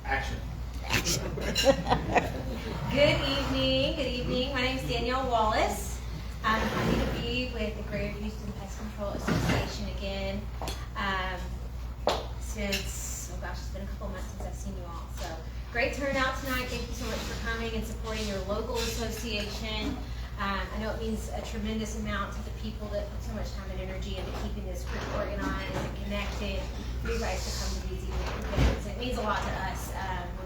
Action. Good evening. My name is Danielle Wallace. I'm happy to be with the Greater Houston Pest Control Association again. Since, oh gosh, it's been a couple months since I've seen you all. So great turnout tonight. Thank you so much for coming and supporting your local association. I know it means a tremendous amount to the people that put so much time and energy into keeping this group organized and connected for you guys to come to these evening events. It means a lot to us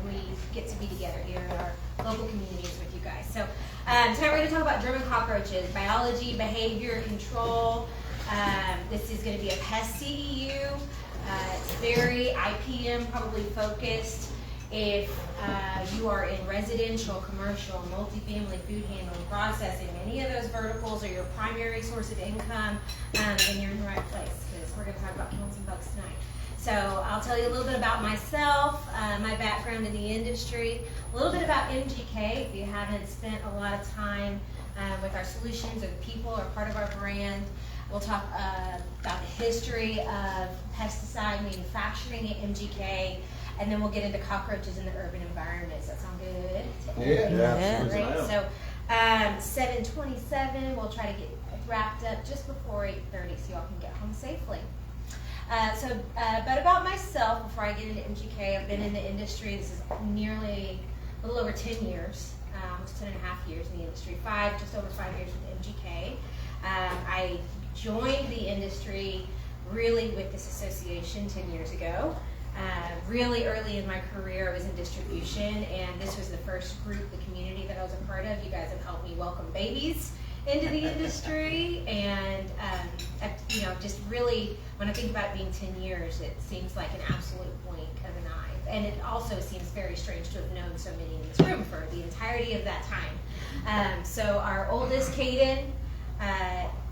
when we get to be together here in our local communities with you guys. So tonight we're going to talk about German cockroaches, biology, behavior, control. This is going to be a pest CEU. It's very IPM probably focused. If you are in residential, commercial, multifamily, food handling, processing, any of those verticals are your primary source of income, then you're in the right place, because we're going to talk about killing some bugs tonight. So I'll tell you a little bit about myself, my background in the industry, a little bit about MGK. If you haven't spent a lot of time with our solutions or the people or part of our brand, we'll talk about the history of pesticide manufacturing at MGK. And then we'll get into cockroaches in the urban environment. Does that sound good? Yeah. Great. So 7:27, we'll try to get wrapped up just before 8:30 so y'all can get home safely. But about myself, before I get into MGK, I've been in the industry, this is nearly a little over 10 years, almost 10 and a half years in the industry, just over 5 years with MGK. I joined the industry really with this association 10 years ago. Really early in my career, I was in distribution, and this was the first group, the community that I was a part of. You guys have helped me welcome babies into the industry, and just really, when I think about it being 10 years, it seems like an absolute blink of an eye. And it also seems very strange to have known so many in this room for the entirety of that time. So our oldest, Caden,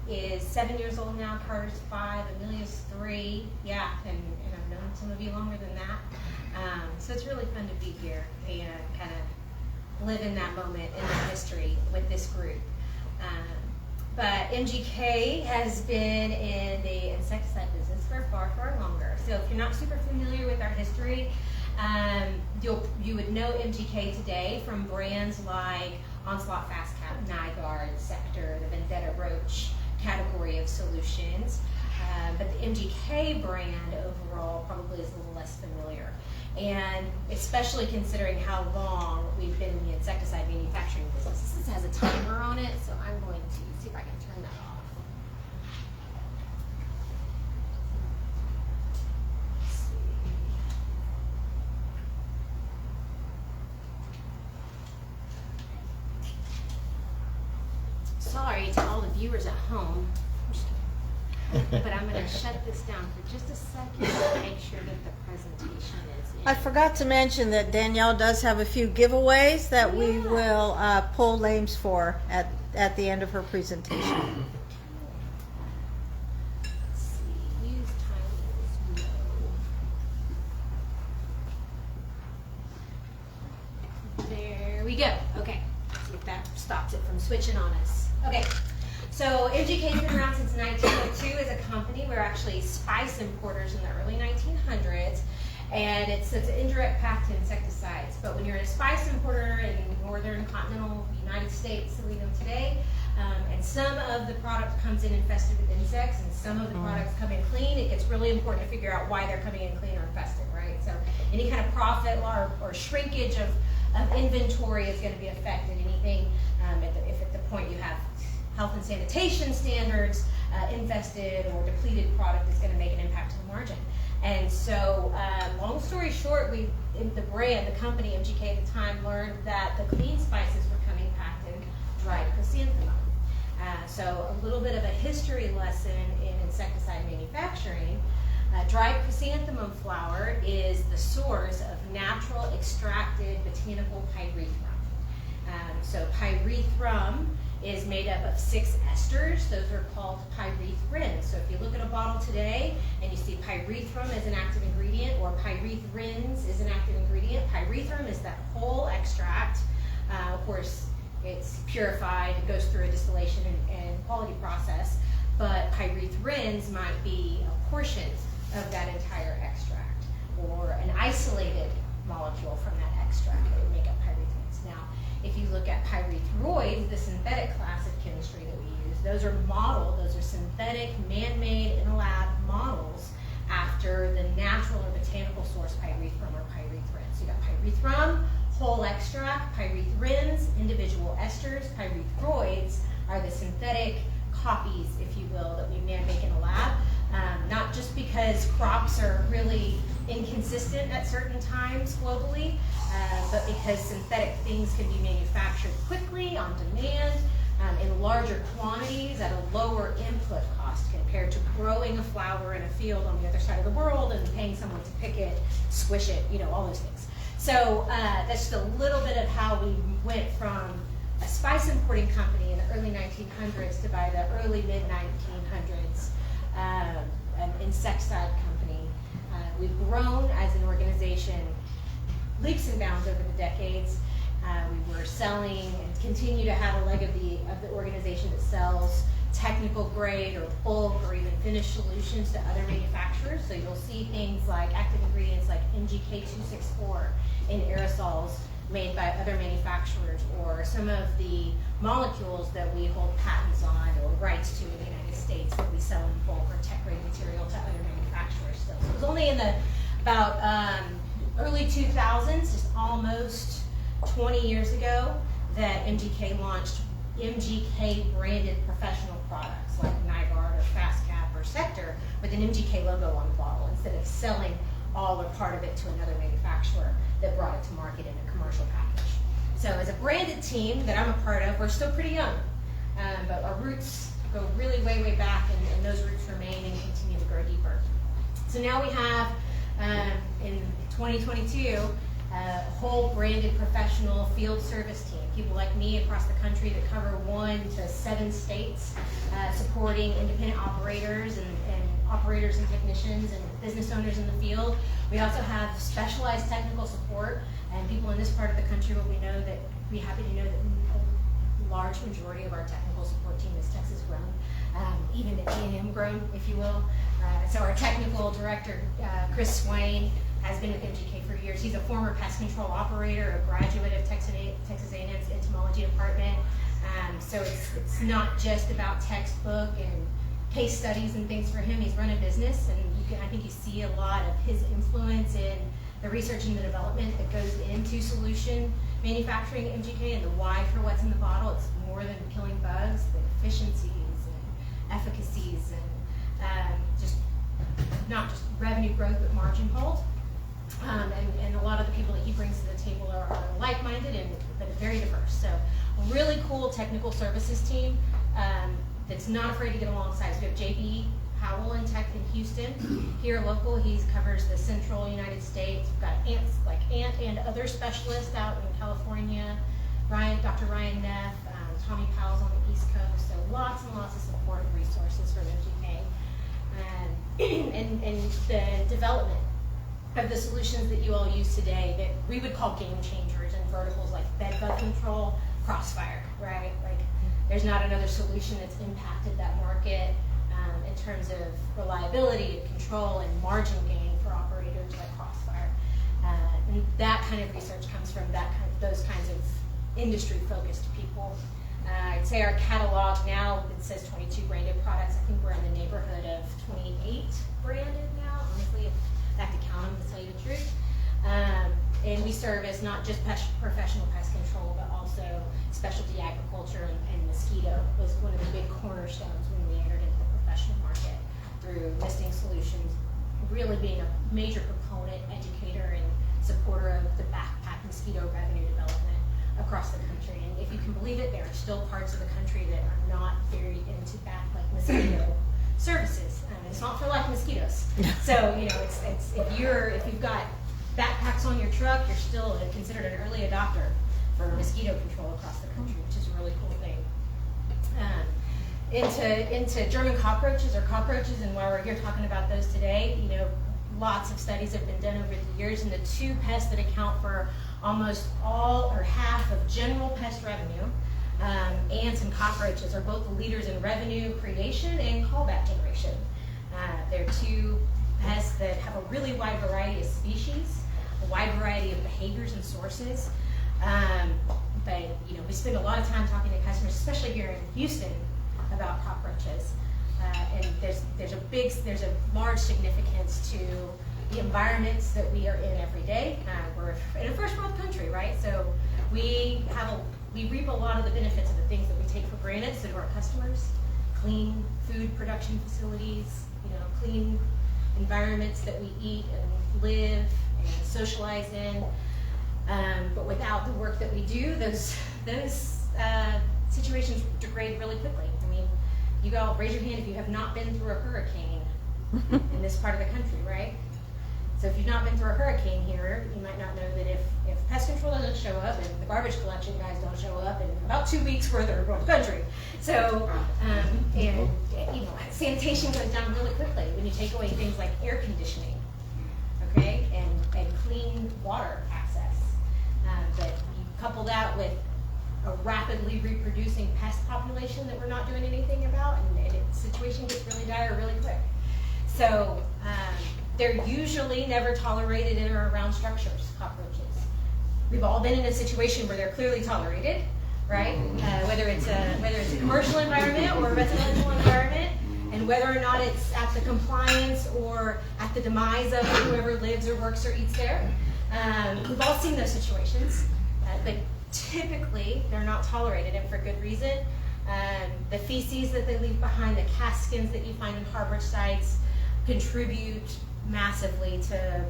is 7 years old now, Carter's 5, Amelia's 3, and I've known some of you longer than that. So it's really fun to be here and kind of live in that moment in the history with this group. But MGK has been in the insecticide business for far, far longer. So if you're not super familiar with our history, you would know MGK today from brands like Onslaught Fast Cap, Nyguard, Sector, the Vendetta Roach category of solutions. But the MGK brand overall probably is a little less familiar. And especially considering how long we've been in the insecticide manufacturing business. This has a timer on it, so I'm going to see if I can turn that off. Sorry to all the viewers at home. But I'm going to shut this down for just a second to make sure that the presentation is in. I forgot to mention that Danielle does have a few giveaways that we will pull names for at the end of her presentation. Let's see. Use time is low. There we go. Okay. See if that stops it from switching on us. Okay. So MGK's been around since 1902 as a company. We're actually spice importers in the early 1900s, and it's an indirect path to insecticides. But when you're a spice importer in northern continental United States that we know today, and some of the product comes in infested with insects, and some of the products come in clean, it gets really important to figure out why they're coming in clean or infested, right? So any kind of profit or shrinkage of inventory is going to be affected. Anything if at the point you have health and sanitation standards, infested or depleted product is going to make an impact to the margin. And so, long story short, the company MGK at the time learned that the clean spices were coming packed in dried chrysanthemum. So a little bit of a history lesson in insecticide manufacturing. Dried chrysanthemum flower is the source of natural extracted botanical pyrethrum. So pyrethrum is made up of 6 esters. Those are called pyrethrins. So if you look at a bottle today and you see pyrethrum as an active ingredient or pyrethrins is an active ingredient, pyrethrum is that whole extract. Of course, it's purified, it goes through a distillation and quality process, but pyrethrins might be a portion of that entire extract or an isolated molecule. molecule from that extract that would make up pyrethroids. Now, if you look at pyrethroids, the synthetic class of chemistry that we use, those are synthetic, man-made, in a lab models after the natural or botanical source pyrethrum or pyrethrin. So you got pyrethrum, whole extract, pyrethrins, individual esters. Pyrethroids are the synthetic copies, if you will, that we man-make in a lab. Not just because crops are really inconsistent at certain times globally, but because synthetic things can be manufactured quickly, on demand, in larger quantities at a lower input cost compared to growing a flower in a field on the other side of the world and paying someone to pick it, squish it, all those things. So that's just a little bit of how we went from a spice importing company in the early 1900s to by the early mid-1900s, an insecticide company. We've grown as an organization leaps and bounds over the decades. We were selling and continue to have a leg of the organization that sells technical grade or bulk or even finished solutions to other manufacturers. So you'll see things like active ingredients like MGK 264 in aerosols made by other manufacturers, or some of the molecules that we hold patents on or rights to in the United States that we sell in bulk or tech grade material to other manufacturers still. So it was only in the about early 2000s, just almost 20 years ago, that MGK launched MGK branded professional products like Nygaard or FastCap or Sector with an MGK logo on the bottle instead of selling all or part of it to another manufacturer that brought it to market in a commercial package. So as a branded team that I'm a part of, we're still pretty young, but our roots go really way, way back, and those roots remain and continue to grow deeper. So now we have, in 2022, a whole branded professional field service team, people like me across the country that cover 1 to 7 states, supporting independent operators and operators and technicians and business owners in the field. We also have specialized technical support, and people in this part of the country will be happy to know that a large majority of our technical support team is Texas grown, even A&M grown, if you will. So our technical director, Chris Swain, has been with MGK for years. He's a former pest control operator, a graduate of Texas A&M's entomology department. So it's not just about textbook and case studies and things for him. He's run a business, and I think you see a lot of his influence in the research and the development that goes into solution manufacturing at MGK and the why for what's in the bottle. It's more than killing bugs, the efficiencies and efficacies and just not just revenue growth but margin hold. And a lot of the people that he brings to the table are like-minded but very diverse. So a really cool technical services team that's not afraid to get alongside. So we have JB Howell in Tech in Houston. Here local, he covers the central United States. We've got ant and other specialists out in California. Dr. Ryan Neff, Tommy Powell's on the East Coast. So lots and lots of support and resources for MGK. And the development of the solutions that you all use today that we would call game changers in verticals like bed bug control, crossfire, right? Like there's not another solution that's impacted that market in terms of reliability and control and margin gain for operators like crossfire. And that kind of research comes from those kinds of industry-focused people. I'd say our catalog now, it says 22 branded products. I think we're in the neighborhood of 28 branded now. Honestly, I have to count them to tell you the truth. And we serve as not just professional pest control, but also specialty agriculture, and mosquito was one of the big cornerstones when we entered into the professional market through listing solutions, really being a major proponent, educator, and supporter of the backpack mosquito revenue development across the country. And if you can believe it, there are still parts of the country that are not very into backpack mosquito services. It's not for like mosquitoes. So it's if you've got backpacks on your truck, you're still considered an early adopter for mosquito control across the country, which is a really cool thing. Into German cockroaches, and while we're here talking about those today, lots of studies have been done over the years, and the two pests that account for almost all or half of general pest revenue, ants and cockroaches, are both the leaders in revenue creation and callback generation. They're two pests that have a really wide variety of species, a wide variety of behaviors. behaviors and sources. But we spend a lot of time talking to customers, especially here in Houston, about cockroaches. And there's a large significance to the environments that we are in every day. We're in a first world country, right? So we reap a lot of the benefits of the things that we take for granted. So to our customers, clean food production facilities, clean environments that we eat and live and socialize in. But without the work that we do, those situations degrade really quickly. I mean, you all raise your hand if you have not been through a hurricane in this part of the country, right? So if you've not been through a hurricane here, you might not know that if pest control doesn't show up and the garbage collection guys don't show up in about 2 weeks further across the country. So, sanitation goes down really quickly when you take away things like air conditioning, okay, and clean water access. But you couple that with a rapidly reproducing pest population that we're not doing anything about, and the situation gets really dire really quick. So they're usually never tolerated in or around structures, cockroaches. We've all been in a situation where they're clearly tolerated, right? Whether it's a commercial environment or a residential environment, and whether or not it's at the compliance or at the demise of whoever lives or works or eats there. We've all seen those situations, but typically they're not tolerated, and for good reason. The feces that they leave behind, the cast skins that you find in harbor sites, contribute massively to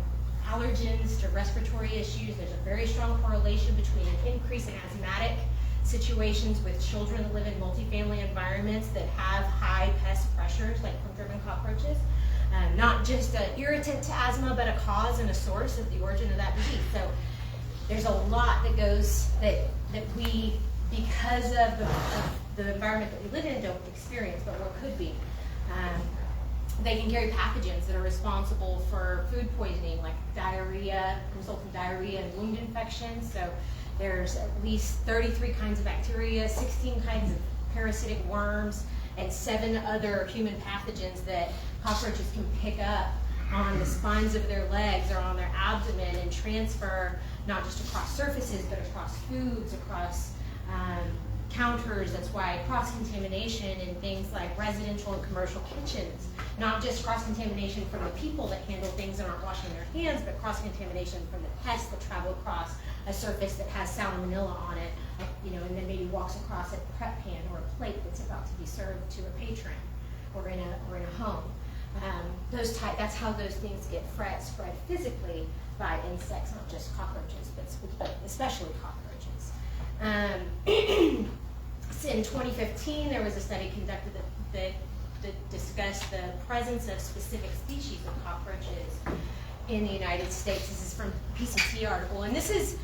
allergens, to respiratory issues. There's a very strong correlation between an increase in asthmatic situations with children that live in multifamily environments that have high pest pressures, like from German cockroaches. Not just an irritant to asthma, but a cause and a source of the origin of that disease. So there's a lot that goes that we, because of the environment that we live in, don't experience, but what could be. They can carry pathogens that are responsible for food poisoning, like diarrhea, resultant diarrhea and wound infections. So there's at least 33 kinds of bacteria, 16 kinds of parasitic worms, and 7 other human pathogens that cockroaches can pick up on the spines of their legs or on their abdomen and transfer not just across surfaces, but across foods, across counters. That's why cross-contamination in things like residential and commercial kitchens, not just cross-contamination from the people that handle things and aren't washing their hands, but cross-contamination from the pests that travel across a surface that has salmonella on it, and then maybe walks across a prep pan or a plate that's about to be served to a patron or in a home. That's how those things get spread physically by insects, not just cockroaches, but especially cockroaches. In 2015, there was a study conducted that discussed the presence of specific species of cockroaches in the United States. This is from a PCT article, and this is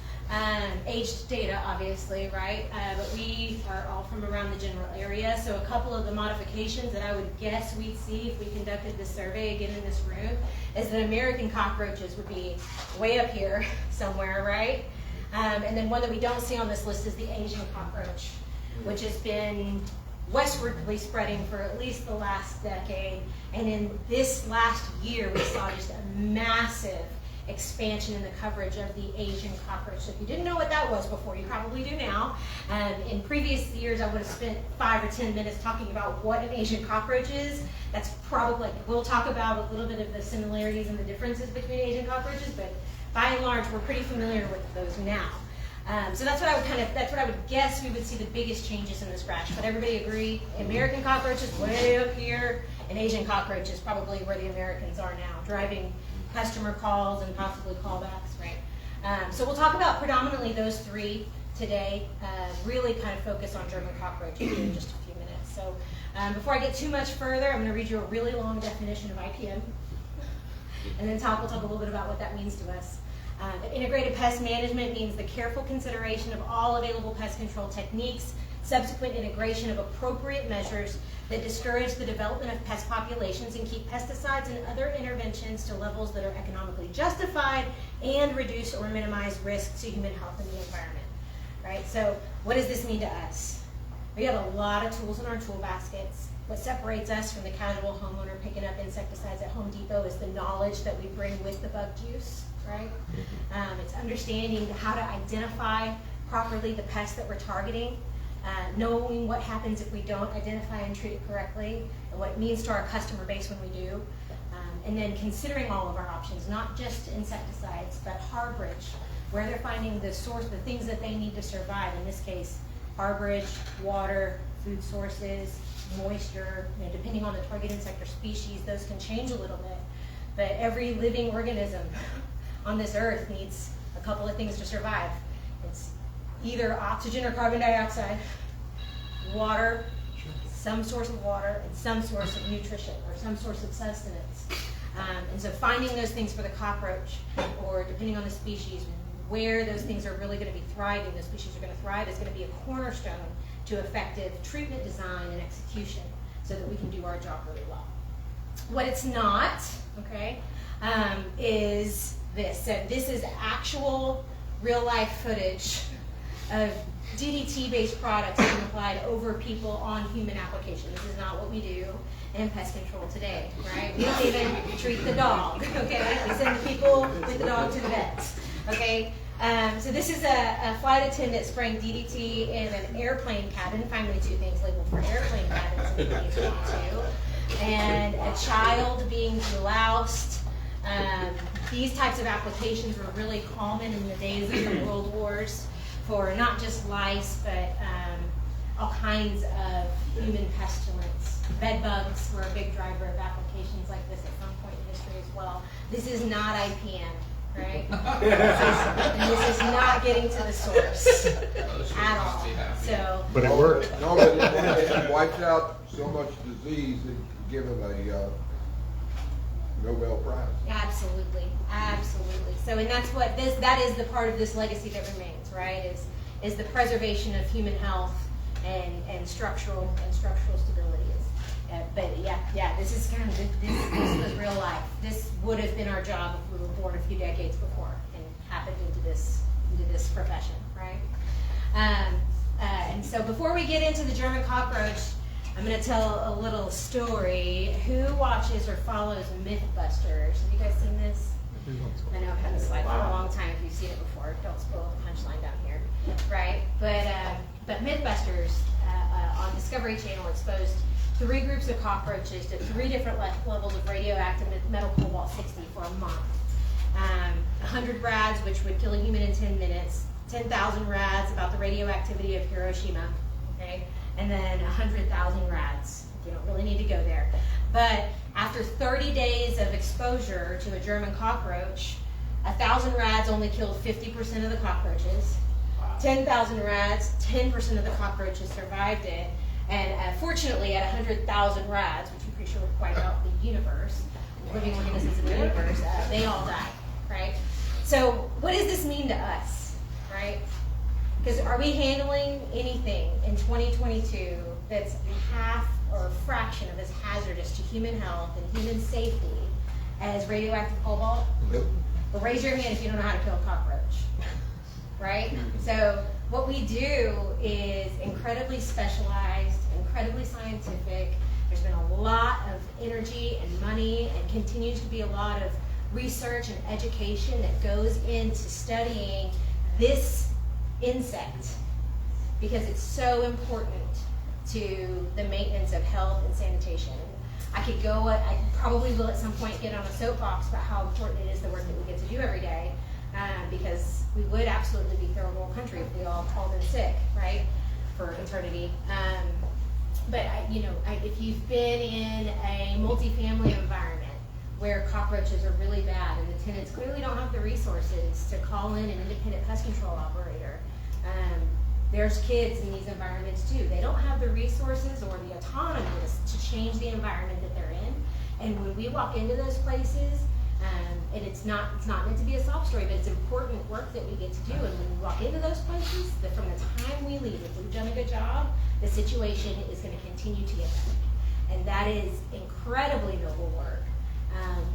aged data, obviously, right? But we are all from around the general area, so a couple of the modifications that I would guess we'd see if we conducted this survey again in this room is that American cockroaches would be way up here somewhere, right? And then one that we don't see on this list is the Asian cockroach, which has been westwardly spreading for at least the last decade. And in this last year, we saw just a massive expansion in the coverage of the Asian cockroach. So if you didn't know what that was before, you probably do now. In previous years, I would have spent 5 or 10 minutes talking about what an Asian cockroach is. That's probably, we'll talk about a little bit of the similarities and the differences between Asian cockroaches, but by and large, we're pretty familiar with those now. So that's what I would guess we would see the biggest changes in this scratch. But everybody agree, American cockroaches way up here, and Asian cockroaches probably where the Americans are now, driving customer calls and possibly callbacks, right? So we'll talk about predominantly those 3 today, really kind of focus on German cockroaches in just a few minutes. So before I get too much further, I'm going to read you a really long definition of IPM, and then we'll talk a little bit about what that means to us. Integrated pest management means the careful consideration of all available pest control techniques, subsequent integration of appropriate measures that discourage the development of pest populations and keep pesticides and other interventions to levels that are economically justified and reduce or minimize risk to human health and the environment. Right? So what does this mean to us? We have a lot of tools in our tool baskets. What separates us from the casual homeowner picking up insecticides at Home Depot is the knowledge that we bring with the bug juice. right? It's understanding how to identify properly the pests that we're targeting, knowing what happens if we don't identify and treat it correctly, and what it means to our customer base when we do, and then considering all of our options, not just insecticides, but harborage, where they're finding the source, the things that they need to survive. In this case, harborage, water, food sources, moisture, depending on the target insect or species, those can change a little bit. But every living organism on this earth needs a couple of things to survive. It's either oxygen or carbon dioxide, water, some source of water, and some source of nutrition or some source of sustenance. And so finding those things for the cockroach, or depending on the species, where those things are really going to be thriving, those species are going to thrive, is going to be a cornerstone to effective treatment design and execution so that we can do our job really well. What it's not, okay, is this. So this is actual real-life footage of DDT-based products being applied over people on human applications. This is not what we do in pest control today, right? We don't even treat the dog, okay? We send the people with the dog to the vets, okay? So this is a flight attendant spraying DDT in an airplane cabin, finally two things labeled for airplane cabins in 2022, and a child being deloused. These types of applications were really common in the days of the world wars for not just lice, but all kinds of human pestilence. Bed bugs were a big driver of applications like this at some point in history as well. This is not IPM, right? This is not getting to the source at all. So, But it worked. No, but it wipes out so much disease that give them a Nobel Prize. absolutely, absolutely. So, and that's what that is the part of this legacy that remains, right? Is the preservation of human health and structural stability. But yeah, this is kind of this was real life. This would have been our job if we were born a few decades before and happened into this profession, right? And so before we get into the German cockroach, I'm going to tell a little story. Who watches or follows MythBusters? Have you guys seen this? I know I've had this slide for a long time. If you've seen it before, don't spoil the punchline down here, right? But MythBusters on Discovery Channel exposed 3 groups of cockroaches to 3 different levels of radioactive metal cobalt 60 for a month. 100 rads, which would kill a human in 10 minutes. 10,000 rads about the radioactivity of Hiroshima. Okay, and then 100,000 rads. You don't really need to go there. But after 30 days of exposure to a German cockroach, 1,000 rads only killed 50% of the cockroaches. 10,000 rads, 10% of the cockroaches survived it. And fortunately, at 100,000 rads, which I'm pretty sure would wipe out the universe, living organisms in the universe, they all died, right? So what does this mean to us, right? Because are we handling anything in 2022 that's half or a fraction of as hazardous to human health and human safety as radioactive cobalt? Nope. Well, raise your hand if you don't know how to kill a cockroach, right? So what we do is incredibly specialized, incredibly scientific. There's been a lot of energy and money and continues to be a lot of research and education that goes into studying this insect because it's so important to the maintenance of health and sanitation. I probably will at some point get on a soapbox about how important it is the work that we get to do every day, because we would absolutely be third world country if we all called in sick, right, for eternity. But if you've been in a multifamily environment where cockroaches are really bad and the tenants clearly don't have the resources to call in an independent pest control operator, there's kids in these environments too. They don't have the resources or the autonomy to change the environment that they're in. And when we walk into those places, and it's not meant to be a sob story, but it's important work that we get to do. And when we walk into those places, from the time we leave, if we've done a good job, the situation is going to continue to get better. And that is incredibly noble work.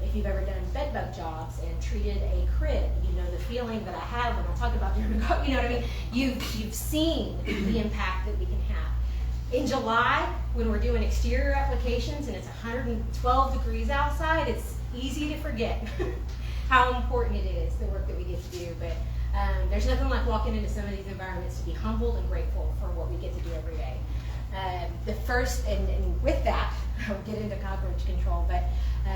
If you've ever done bed bug jobs and treated a crib, you know the feeling that I have when I talk about German cockroach. You know what I mean? You've seen the impact that we can have. In July, when we're doing exterior applications and it's 112 degrees outside, it's easy to forget how important it is, the work that we get to do. But there's nothing like walking into some of these environments to be humbled and grateful for what we get to do every day. The first, and with that, I'll get into cockroach control, but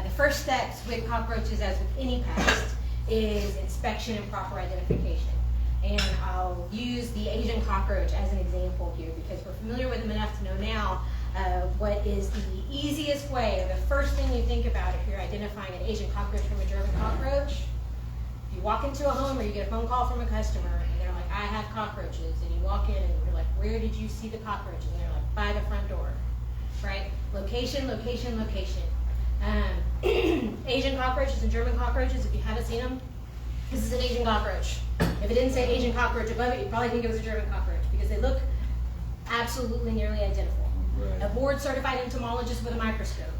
the first steps with cockroaches, as with any pest, is inspection and proper identification. And I'll use the Asian cockroach as an example here because we're familiar with them enough to know now what is the easiest way, or the first thing you think about if you're identifying an Asian cockroach from a German cockroach. If you walk into a home or you get a phone call from a customer and they're like, I have cockroaches, and you walk in and you're like, where did you see the cockroaches? And they're like, by the front door, right? Location, location, location. Asian cockroaches and German cockroaches, if you haven't seen them, this is an Asian cockroach. If it didn't say Asian cockroach above it, you'd probably think it was a German cockroach because they look absolutely nearly identical. Right. A board-certified entomologist with a microscope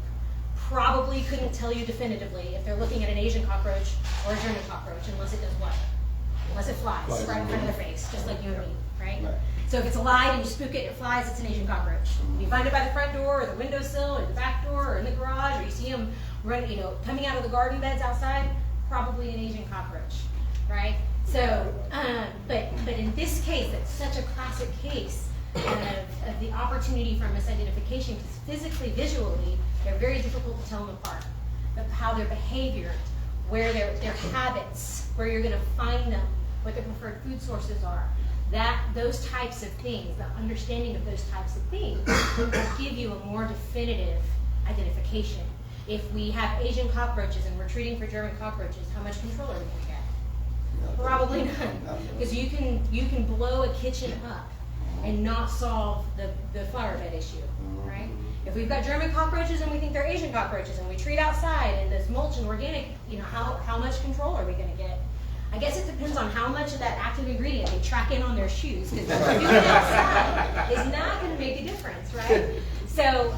probably couldn't tell you definitively if they're looking at an Asian cockroach or a German cockroach unless it does what? Unless it flies right in front of their face, just like you and me, right? Right. So if it's alive and you spook it and it flies, it's an Asian cockroach. You find it by the front door or the windowsill or the back door or in the garage, or you see them running, coming out of the garden beds outside, probably an Asian cockroach, right? So, but in this case, it's such a classic case of the opportunity for misidentification because physically, visually, they're very difficult to tell them apart. How their behavior, where their habits, where you're going to find them, what their preferred food sources are. Those types of things, the understanding of those types of things will give you a more definitive identification. If we have Asian cockroaches and we're treating for German cockroaches, how much control are we going to get? Probably none, because you can blow a kitchen up and not solve the flower bed issue, right? If we've got German cockroaches and we think they're Asian cockroaches and we treat outside and there's mulch and organic, how much control are we going to get? I guess it depends on how much of that active ingredient they track in on their shoes, because what they're doing outside is not going to make a difference, right? So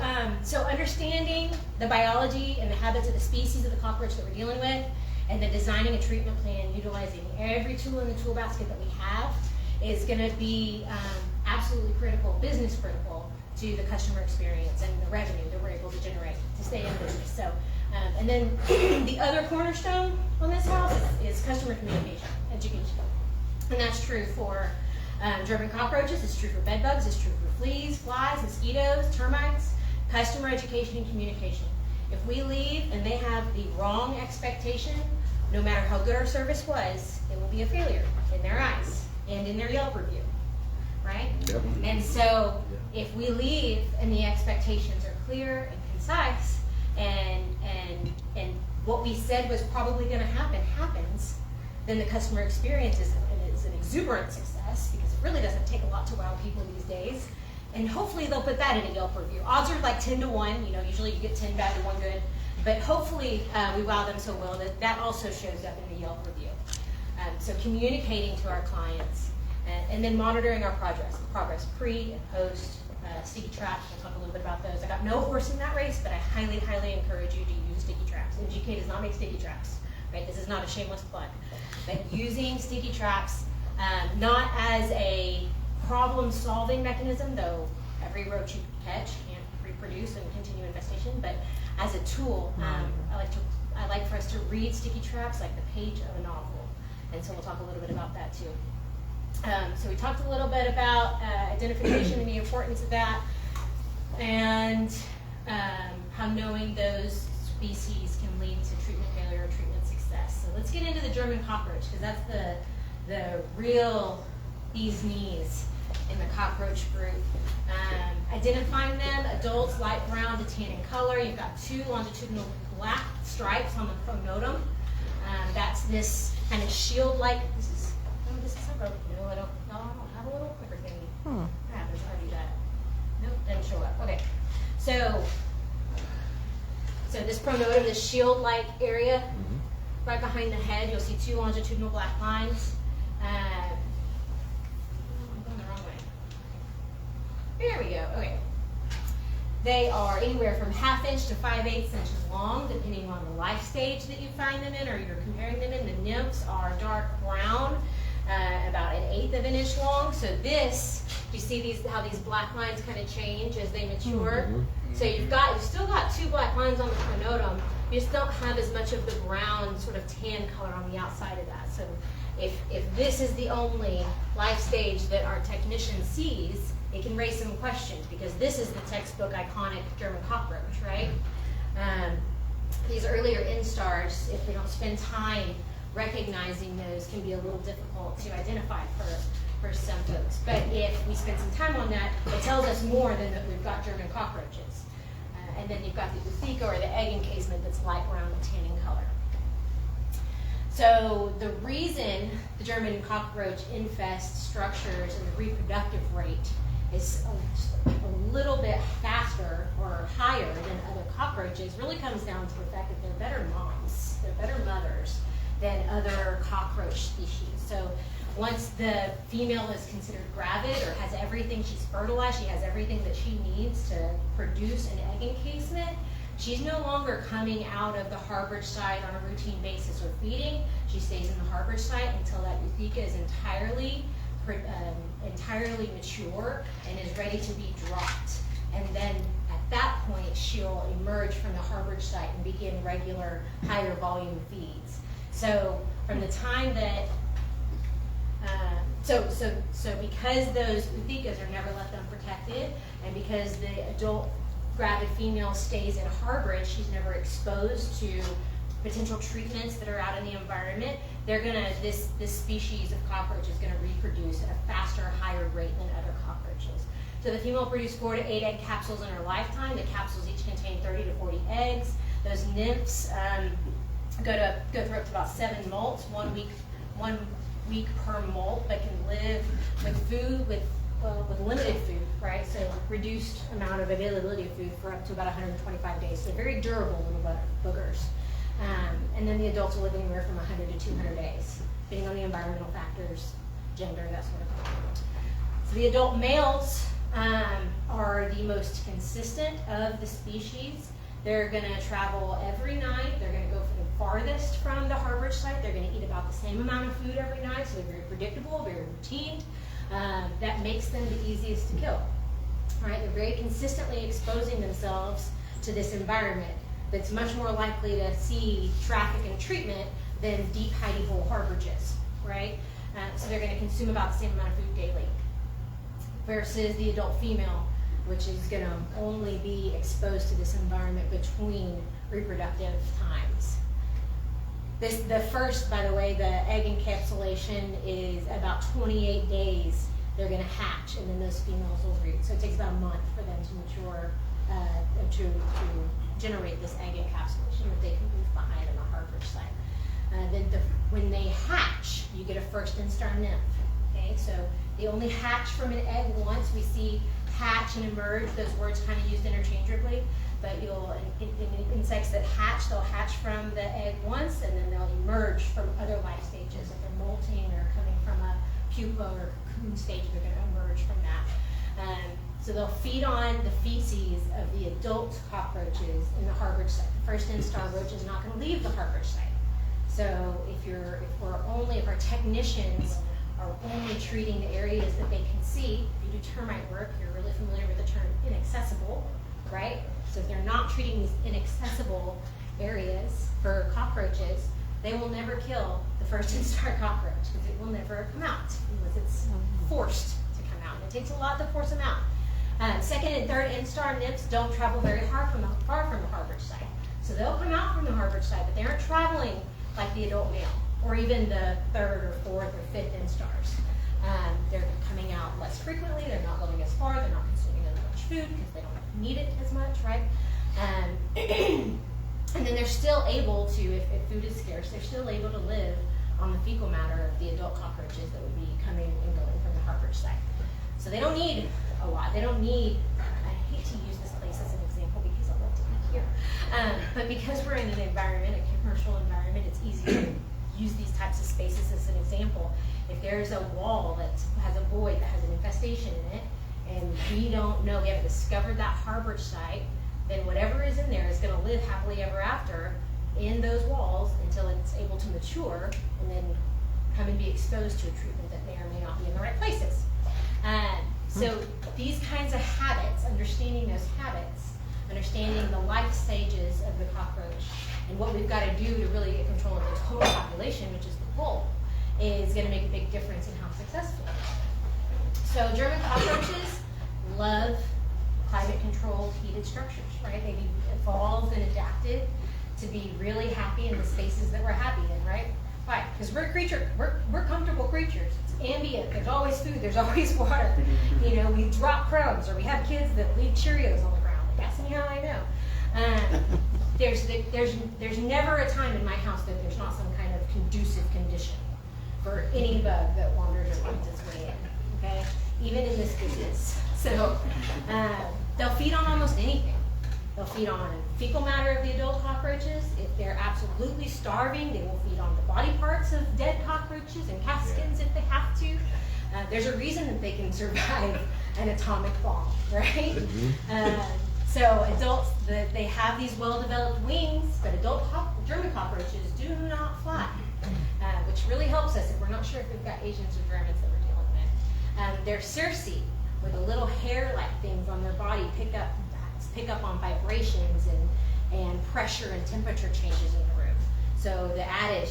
understanding the biology and the habits of the species of the cockroach that we're dealing with, and then designing a treatment plan utilizing every tool in the tool basket that we have is going to be absolutely critical, business critical, to the customer experience and the revenue that we're able to generate to stay in business. So, and then the other cornerstone on this house is customer communication, education. And that's true for German cockroaches, it's true for bed bugs, it's true for fleas, flies, mosquitoes, termites, customer education and communication. If we leave and they have the wrong expectation, no matter how good our service was, it will be a failure in their eyes and in their Yelp review, right? Yep. And so if we leave and the expectations are clear and concise, and what we said was probably going to happen happens, then the customer experience is an exuberant success, because it really doesn't take a lot to wow people these days. And hopefully they'll put that in a Yelp review. Odds are like 10 to 1. Usually you get 10 bad to 1 good. But hopefully we wow them so well that also shows up in the Yelp review. So communicating to our clients, and then monitoring our progress pre and post. Sticky traps, we'll talk a little bit about those. I got no horse in that race, but I highly, highly encourage you to use sticky traps. MGK does not make sticky traps, right? This is not a shameless plug. But using sticky traps, not as a problem-solving mechanism, though every roach you catch can't reproduce and continue infestation, but as a tool, I like for us to read sticky traps like the page of a novel. And so we'll talk a little bit about that too. So we talked a little bit about identification and the importance of that, and how knowing those species can lead to treatment failure or treatment success. So let's get into the German cockroach, because that's the real bee's knees in the cockroach group. Identifying them, adults light brown to tan in color. You've got 2 longitudinal black stripes on the pronotum. That's this kind of shield-like. This is how I don't have a little clicker thingy. What happens if I do that? Nope, doesn't show up. Okay, so this pronotum, this shield-like area, right behind the head, you'll see 2 longitudinal black lines. I'm going the wrong way. There we go. Okay. They are anywhere from 1/2 inch to 5/8 inches long, depending on the life stage that you find them in or you're comparing them in. The nymphs are dark brown, about 1/8 of an inch long. So this, you see how these black lines kind of change as they mature. So you've still got 2 black lines on the pronotum. you just don't have as much of the brown sort of tan color on the outside of that. So if this is the only life stage that our technician sees, it can raise some questions, because this is the textbook iconic German cockroach, right? These earlier instars, if we don't spend time recognizing those, can be a little difficult to identify for some folks. But if we spend some time on that, it tells us more than that we've got German cockroaches. And then you've got the Utheca, or the egg encasement, that's light brown with tanning color. So the reason the German cockroach infest structures and the reproductive rate is a little bit faster or higher than other cockroaches really comes down to the fact that they're better moms, they're better mothers than other cockroach species. So once the female is considered gravid or has everything, she's fertilized, she has everything that she needs to produce an egg encasement, she's no longer coming out of the harborage site on a routine basis or feeding. She stays in the harborage site until that Utheca is entirely mature and is ready to be dropped. And then at that point, she'll emerge from the harborage site and begin regular higher volume feeds. So from the time that, so because those Uthecas are never left unprotected, and because the adult gravid female stays in harborage, she's never exposed to potential treatments that are out in the environment, this species of cockroach is gonna reproduce at a faster, higher rate than other cockroaches. So the female will produce 4 to 8 egg capsules in her lifetime. The capsules each contain 30 to 40 eggs. Those nymphs go through up to about 7 molts, 1 week per molt, but can live with food, with limited food, right? So reduced amount of availability of food for up to about 125 days. So very durable little boogers. And then the adults will live anywhere from 100 to 200 days, depending on the environmental factors, gender, that sort of thing. So the adult males are the most consistent of the species. They're gonna travel every night. They're gonna go for the farthest from the harborage site. They're gonna eat about the same amount of food every night, so they're very predictable, very routine. That makes them the easiest to kill. All right, they're very consistently exposing themselves to this environment that's much more likely to see traffic and treatment than deep hidey hole harborages, right? So they're gonna consume about the same amount of food daily versus the adult female, which is gonna only be exposed to this environment between reproductive times. The first, by the way, the egg encapsulation is about 28 days. They're gonna hatch, and then those females will breed. So it takes about a month for them to mature, to generate this egg encapsulation that they can leave behind in a harborage site. Then when they hatch, you get a first instar nymph. Okay, so they only hatch from an egg once. We see hatch and emerge; those words kind of used interchangeably. But in insects that hatch, they'll hatch from the egg once, and then they'll emerge from other life stages. If they're molting or coming from a pupa or cocoon stage, they're going to emerge from that. So they'll feed on the feces of the adult cockroaches in the harborage site. The first instar roach is not going to leave the harborage site. So if our technicians are only treating the areas that they can see, if you do termite work, you're really familiar with the term inaccessible, right? So if they're not treating these inaccessible areas for cockroaches, they will never kill the first instar cockroach, because it will never come out unless it's forced to come out. And it takes a lot to force them out. Second and third instar nymphs don't travel very far from the harborage site. So they'll come out from the harborage site, but they aren't traveling like the adult male, or even the third or fourth or fifth instars. They're coming out less frequently, they're not going as far, they're not consuming as much food because they don't need it as much, right? And then they're still able to, if food is scarce, they're still able to live on the fecal matter of the adult cockroaches that would be coming and going from the harborage site. So they don't need a lot. They don't need, I hate to use this place as an example because I love to be here. But because we're in an environment, a commercial environment, it's easy to use these types of spaces as an example. If there's a wall that has a void that has an infestation in it, and we don't know, we haven't discovered that harborage site, then whatever is in there is going to live happily ever after in those walls until it's able to mature and then come and be exposed to a treatment that may or may not be in the right places. So these kinds of habits, understanding those habits, understanding the life stages of the cockroach, and what we've got to do to really get control of the total population, which is the goal, is going to make a big difference in how successful. So German cockroaches love climate-controlled, heated structures, right? They've evolved and adapted to be really happy in the spaces that we're happy in, right? Why? Because we're comfortable creatures. It's ambient. There's always food. There's always water. You know, we drop crumbs, or we have kids that leave Cheerios on the ground. Like, ask me how I know. There's never a time in my house that there's not some kind of conducive condition for any bug that wanders or finds its way in. Okay, even in this business. So they'll feed on almost anything. They'll feed on fecal matter of the adult cockroaches. If they're absolutely starving, they will feed on the body parts of dead cockroaches and calf skins if they have to. There's a reason that they can survive an atomic bomb, right? So adults, they have these well-developed wings, but adult German cockroaches do not fly, which really helps us if we're not sure if we've got Asians or Germans that we're dealing with. They're circe, where the little hair-like things on their body pick up on vibrations and pressure and temperature changes in the room. So the adage,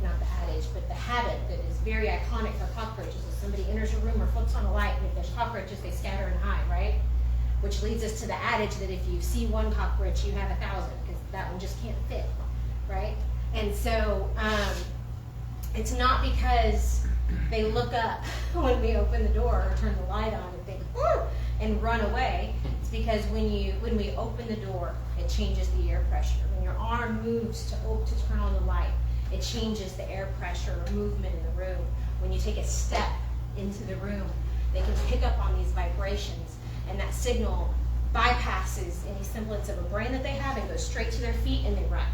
not the adage, but the habit that is very iconic for cockroaches is somebody enters a room or flips on a light, and if there's cockroaches, they scatter and hide, right? Which leads us to the adage that if you see one cockroach, you have 1,000, because that one just can't fit, right? And so it's not because they look up when we open the door or turn the light on and think, "Ooh," and run away. It's because when we open the door, it changes the air pressure. When your arm moves to turn on the light, it changes the air pressure or movement in the room. When you take a step into the room, they can pick up on these vibrations, and that signal bypasses any semblance of a brain that they have and goes straight to their feet, and they run.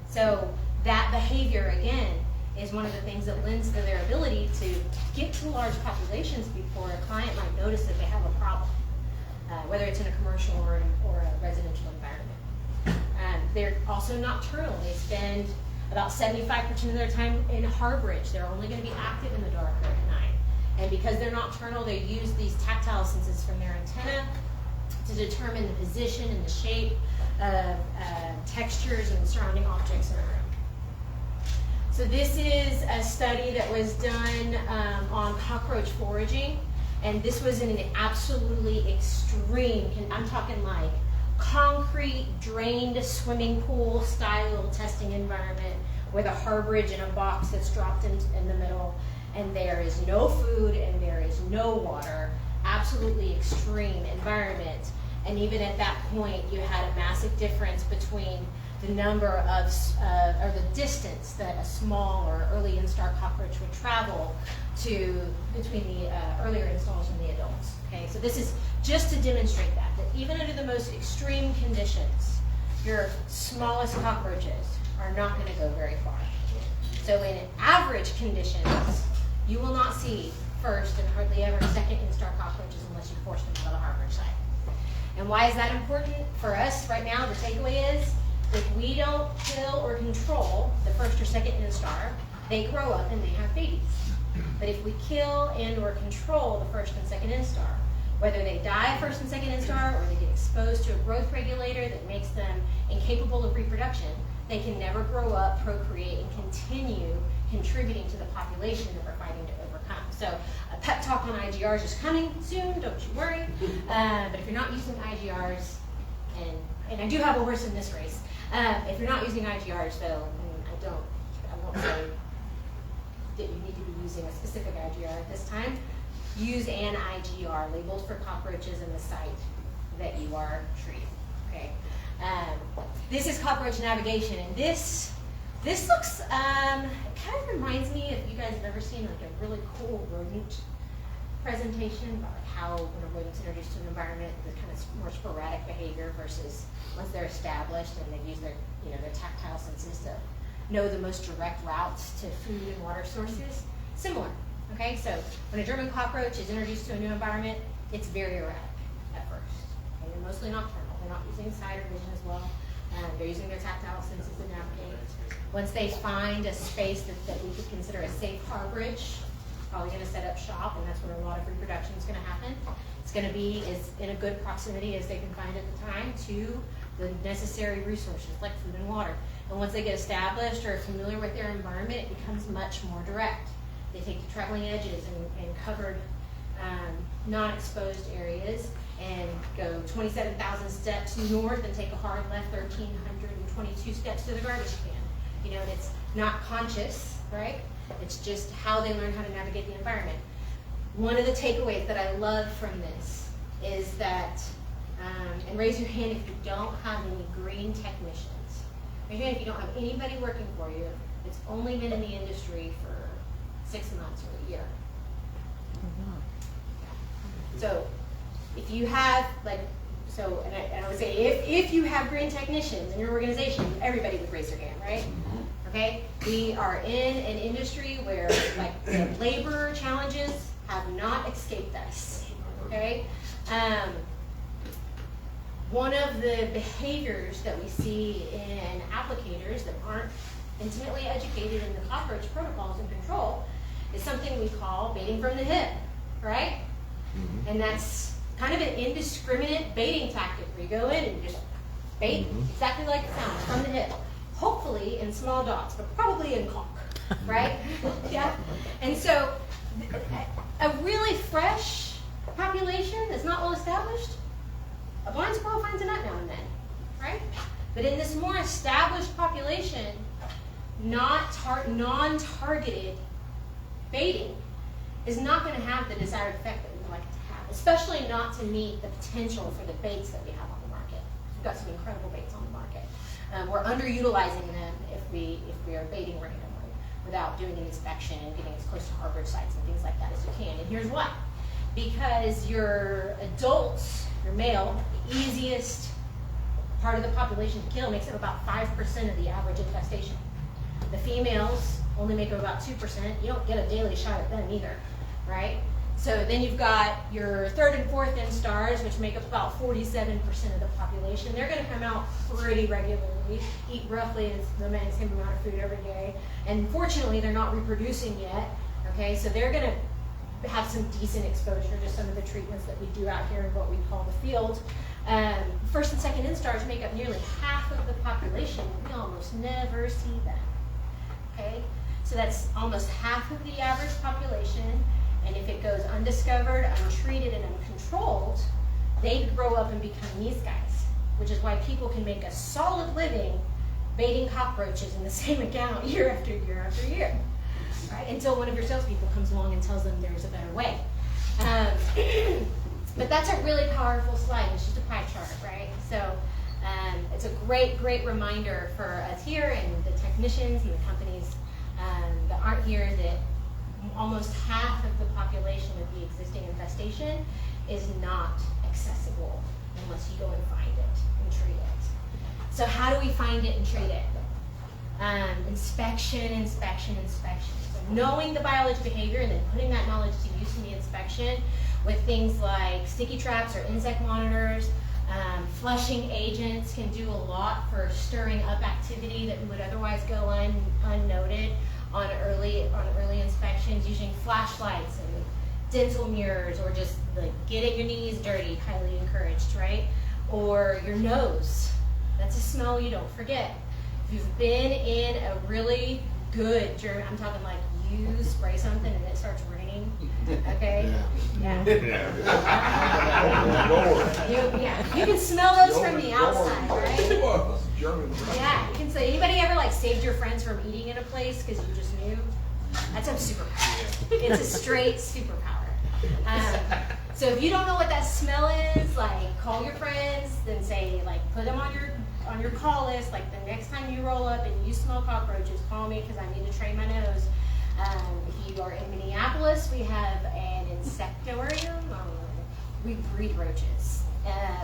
So that behavior, again, is one of the things that lends to their ability to get to large populations before a client might notice that they have a problem, whether it's in a commercial or a residential environment. They're also nocturnal. They spend about 75% of their time in harborage. They're only going to be active in the dark or at night. And because they're nocturnal, they use these tactile senses from their antenna to determine the position and the shape of textures and surrounding objects in a room. So this is a study that was done on cockroach foraging, and this was in an absolutely extreme, I'm talking like concrete drained swimming pool style testing environment with a harborage and a box that's dropped in the middle, and there is no food and there is no water. Absolutely extreme environment. And even at that point, you had a massive difference between the number of, or the distance that a small or early instar cockroach would travel between the earlier installs and the adults. Okay, so this is just to demonstrate that even under the most extreme conditions, your smallest cockroaches are not going to go very far. So in average conditions, you will not see first and hardly ever second instar cockroaches unless you force them out of the harborage site. And why is that important for us right now? The takeaway is, if we don't kill or control the first or second instar, they grow up and they have babies. But if we kill and or control the first and second instar, whether they die first and second instar or they get exposed to a growth regulator that makes them incapable of reproduction, they can never grow up, procreate, and continue contributing to the population that we're fighting to overcome. So a pep talk on IGRs is coming soon, don't you worry. But if you're not using IGRs, and I do have a horse in this race, if you're not using IGRs though, I won't say that you need to be using a specific IGR at this time. Use an IGR labeled for cockroaches in the site that you are treating. Okay. This is cockroach navigation, and this looks, it kind of reminds me, if you guys have ever seen like a really cool rodent presentation about like how when a rodent's introduced to an environment, the kind of more sporadic behavior versus once they're established and they use their tactile senses to know the most direct routes to food and water sources. Similar. Okay, so when a German cockroach is introduced to a new environment, it's very erratic at first. Okay, they're mostly nocturnal. They're not using sight or vision as well. They're using their tactile senses to navigate. Once they find a space that we could consider a safe harborage, probably going to set up shop, and that's where a lot of reproduction is going to happen. It's going to be as in a good proximity as they can find at the time to the necessary resources like food and water. And once they get established or familiar with their environment, it becomes much more direct. They take the traveling edges and covered non-exposed areas and go 27,000 steps north and take a hard left 1,322 steps to the garbage can. You know, and it's not conscious, right? It's just how they learn how to navigate the environment. One of the takeaways that I love from this is that, and raise your hand if you don't have any green technicians. Raise your hand if you don't have anybody working for you that's only been in the industry for 6 months or a year. So if you have, like, so, and I would say if you have green technicians in your organization, everybody would raise their hand, right? Okay, we are in an industry where like the labor challenges have not escaped us, okay? One of the behaviors that we see in applicators that aren't intimately educated in the cockroach protocols and control is something we call baiting from the hip, right? And that's kind of an indiscriminate baiting tactic where you go in and just bait exactly like it sounds, from the hip. Hopefully in small dots, but probably in caulk, right? Yeah. And so a really fresh population that's not well established, a blind squirrel finds a nut now and then, right? But in this more established population, non-targeted baiting is not going to have the desired effect that we would like it to have, especially not to meet the potential for the baits that we have on the market. We've got some incredible baits on the market. We're underutilizing them if we are baiting randomly without doing an inspection and getting as close to harbor sites and things like that as you can. And here's why. Because your adults, your male, the easiest part of the population to kill makes up about 5% of the average infestation. The females only make up about 2%. You don't get a daily shot at them either, right? So then you've got your third and fourth instars, which make up about 47% of the population. They're going to come out pretty regularly, eat roughly the same amount of food every day. And fortunately, they're not reproducing yet, okay? So they're going to have some decent exposure to some of the treatments that we do out here in what we call the field. First and second instars make up nearly half of the population. We almost never see them, okay? So that's almost half of the average population. And if it goes undiscovered, untreated, and uncontrolled, they grow up and become these guys, which is why people can make a solid living baiting cockroaches in the same account year after year after year, right? Until one of your salespeople comes along and tells them there's a better way. But that's a really powerful slide. It's just a pie chart, right? So it's a great, great reminder for us here and the technicians and the companies that aren't here that almost half of the population of the existing infestation is not accessible unless you go and find it and treat it. So how do we find it and treat it? Inspection, inspection, inspection. So knowing the biology behavior and then putting that knowledge to use in the inspection with things like sticky traps or insect monitors. Flushing agents can do a lot for stirring up activity that would otherwise go unnoted on early inspections, using flashlights and dental mirrors, or just like getting your knees dirty, highly encouraged, right? Or your nose. That's a smell you don't forget. If you've been in a really good germ, I'm talking like you spray something and it starts raining, okay? Yeah. You can smell those from the outside, right? Yeah, you can say, anybody ever like saved your friends from eating in a place because you just knew? That's a superpower. It's a straight superpower. So if you don't know what that smell is, like call your friends, then say like put them on your call list. Like the next time you roll up and you smell cockroaches, call me because I need to train my nose. If you are in Minneapolis, we have an insectorium. We breed roaches.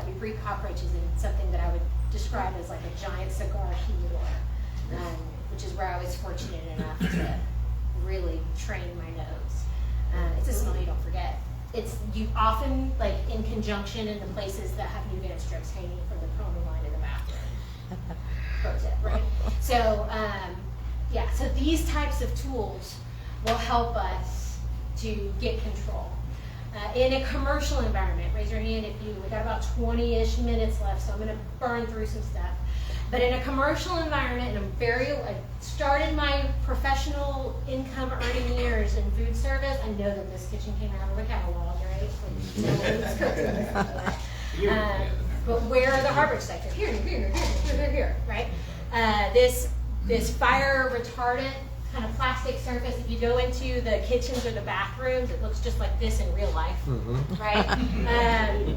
We breed cockroaches in something that I would describe as like a giant cigar humidor, which is where I was fortunate enough to really train my nose. It's a smell you don't forget. It's you often like in conjunction in the places that have Nuvan strips hanging from the combing line in the bathroom. Pro tip, right? So yeah, so these types of tools will help us to get control. In a commercial environment, raise your hand if we got about 20-ish minutes left, so I'm going to burn through some stuff. But in a commercial environment, and I started my professional income earning years in food service. I know that this kitchen came out of the catalog, right? But where are the harvest sectors? Here, right? This fire retardant kind of plastic surface. If you go into the kitchens or the bathrooms, it looks just like this in real life, right?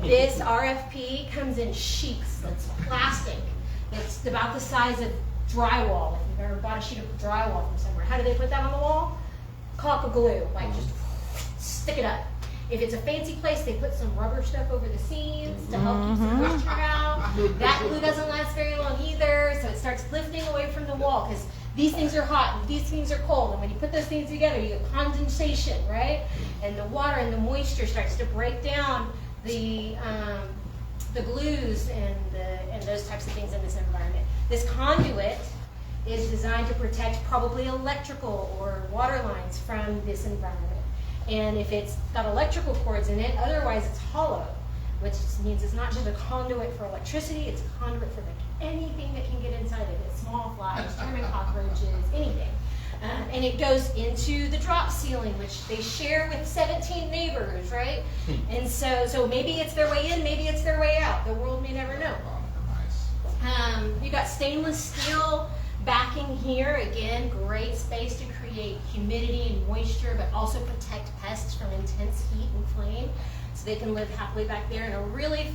This RFP comes in sheets. It's plastic. It's about the size of drywall. If you've ever bought a sheet of drywall from somewhere, how do they put that on the wall? Caulk glue, like just stick it up. If it's a fancy place, they put some rubber stuff over the seams to help keep some moisture out. That glue doesn't last very long either, so it starts lifting away from the wall because these things are hot and these things are cold, and when you put those things together, you get condensation, right? And the water and the moisture starts to break down the glues and those types of things in this environment. This conduit is designed to protect probably electrical or water lines from this environment. And if it's got electrical cords in it, otherwise it's hollow, which means it's not just a conduit for electricity, it's a conduit for anything that can get inside of it. Small flies, German cockroaches, anything. And it goes into the drop ceiling, which they share with 17 neighbors, right? And so maybe it's their way in, maybe it's their way out. The world may never know. You got stainless steel backing here. Again, great space to create humidity and moisture, but also protect pests from intense heat and flame. So they can live happily back there in a really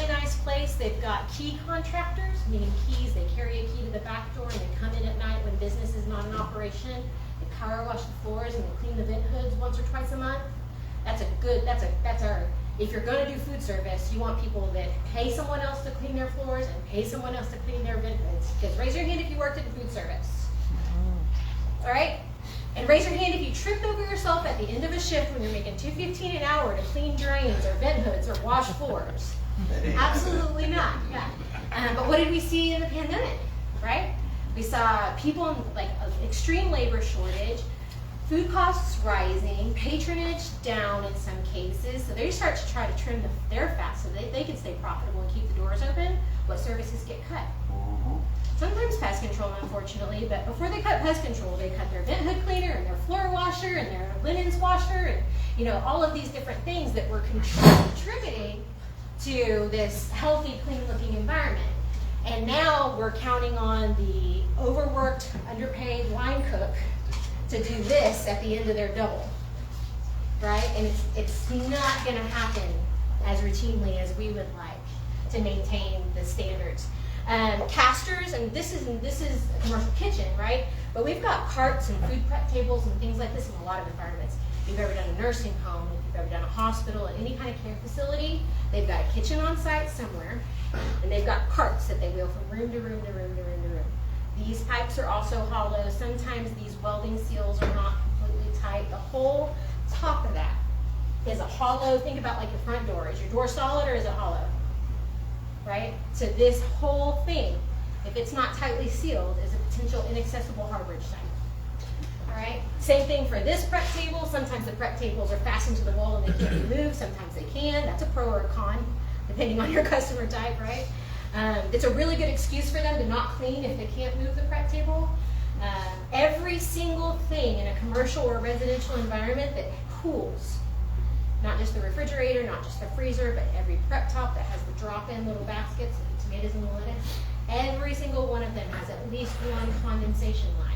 nice place. They've got key contractors, meaning keys. They carry a key to the back door and they come in at night when business is not in operation. They power wash the floors and they clean the vent hoods once or twice a month. That's our, if you're going to do food service, you want people that pay someone else to clean their floors and pay someone else to clean their vent hoods. Because raise your hand if you worked in food service. All right? And raise your hand if you tripped over yourself at the end of a shift when you're making $2.15 an hour to clean drains or vent hoods or wash floors. Absolutely not. Yeah. But what did we see in the pandemic, right? We saw people in like an extreme labor shortage, food costs rising, patronage down in some cases. So they start to try to trim their fat so they can stay profitable and keep the doors open. What services get cut? Sometimes pest control, unfortunately, but before they cut pest control, they cut their vent hood cleaner and their floor washer and their linens washer and all of these different things that were contributing to this healthy, clean-looking environment. And now we're counting on the overworked, underpaid line cook to do this at the end of their double, right? And it's not going to happen as routinely as we would like to maintain the standards. Casters, and this is a commercial kitchen, right? But we've got carts and food prep tables and things like this in a lot of environments. If you've ever done a nursing home, if you've ever done a hospital, any kind of care facility, they've got a kitchen on site somewhere, and they've got carts that they wheel from room to room to room to room to room. These pipes are also hollow. Sometimes these welding seals are not completely tight. The whole top of that is a hollow. Think about like your front door. Is your door solid or is it hollow? Right? So this whole thing, if it's not tightly sealed, is a potential inaccessible harborage site. All right? Same thing for this prep table. Sometimes the prep tables are fastened to the wall and they can't be moved. Sometimes they can. That's a pro or a con, depending on your customer type, right? It's a really good excuse for them to not clean if they can't move the prep table. Every single thing in a commercial or residential environment that cools, not just the refrigerator, not just the freezer, but every prep top that has the drop-in little baskets of the tomatoes and the lettuce, every single one of them has at least one condensation line.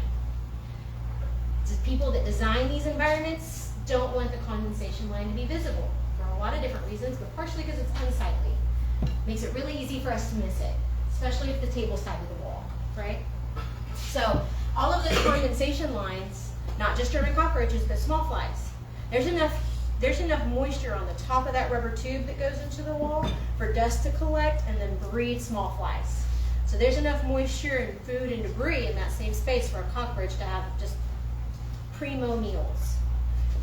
The people that design these environments don't want the condensation line to be visible for a lot of different reasons, but partially because it's unsightly. Makes it really easy for us to miss it, especially if the table's tied to the wall, right? So all of those condensation lines, not just German cockroaches, but small flies. There's enough moisture on the top of that rubber tube that goes into the wall for dust to collect and then breed small flies. So there's enough moisture and food and debris in that same space for a cockroach to have just primo meals,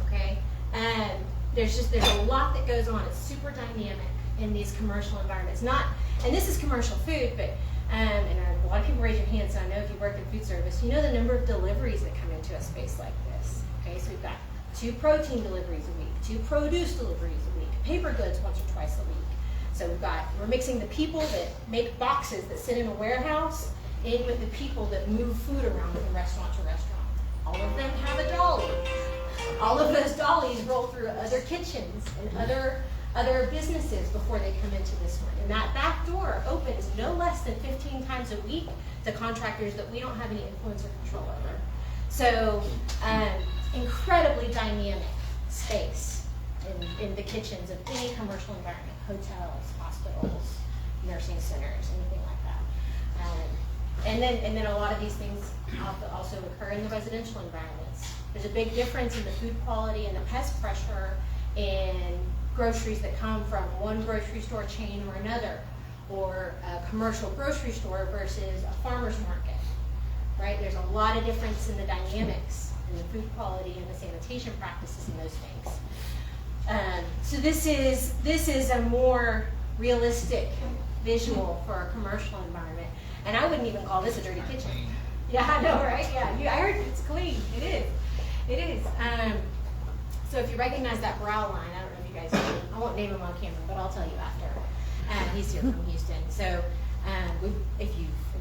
okay? And there's a lot that goes on. It's super dynamic in these commercial environments. And this is commercial food, but and a lot of people raise your hands, so I know if you work in food service, you know the number of deliveries that come into a space like this. Okay, so we've got 2 protein deliveries a week, 2 produce deliveries a week, paper goods once or twice a week. So we're mixing the people that make boxes that sit in a warehouse in with the people that move food around from restaurant to restaurant. All of them have a dolly. All of those dollies roll through other kitchens and other businesses before they come into this one. And that back door opens no less than 15 times a week to contractors that we don't have any influence or control over. So incredibly dynamic space in the kitchens of any commercial environment, hotels, hospitals, nursing centers, anything like that. And then a lot of these things also occur in the residential environments. There's a big difference in the food quality and the pest pressure in groceries that come from one grocery store chain or another, or a commercial grocery store versus a farmer's market, right? There's a lot of difference in the dynamics in the food quality and the sanitation practices in those things. So this is a more realistic visual for a commercial environment, and I wouldn't even call this a dirty kitchen. Yeah, I know, right? Yeah, I heard it's clean. It is. So if you recognize that brow line, I don't know if you guys do. I won't name him on camera, but I'll tell you after. He's here from Houston. So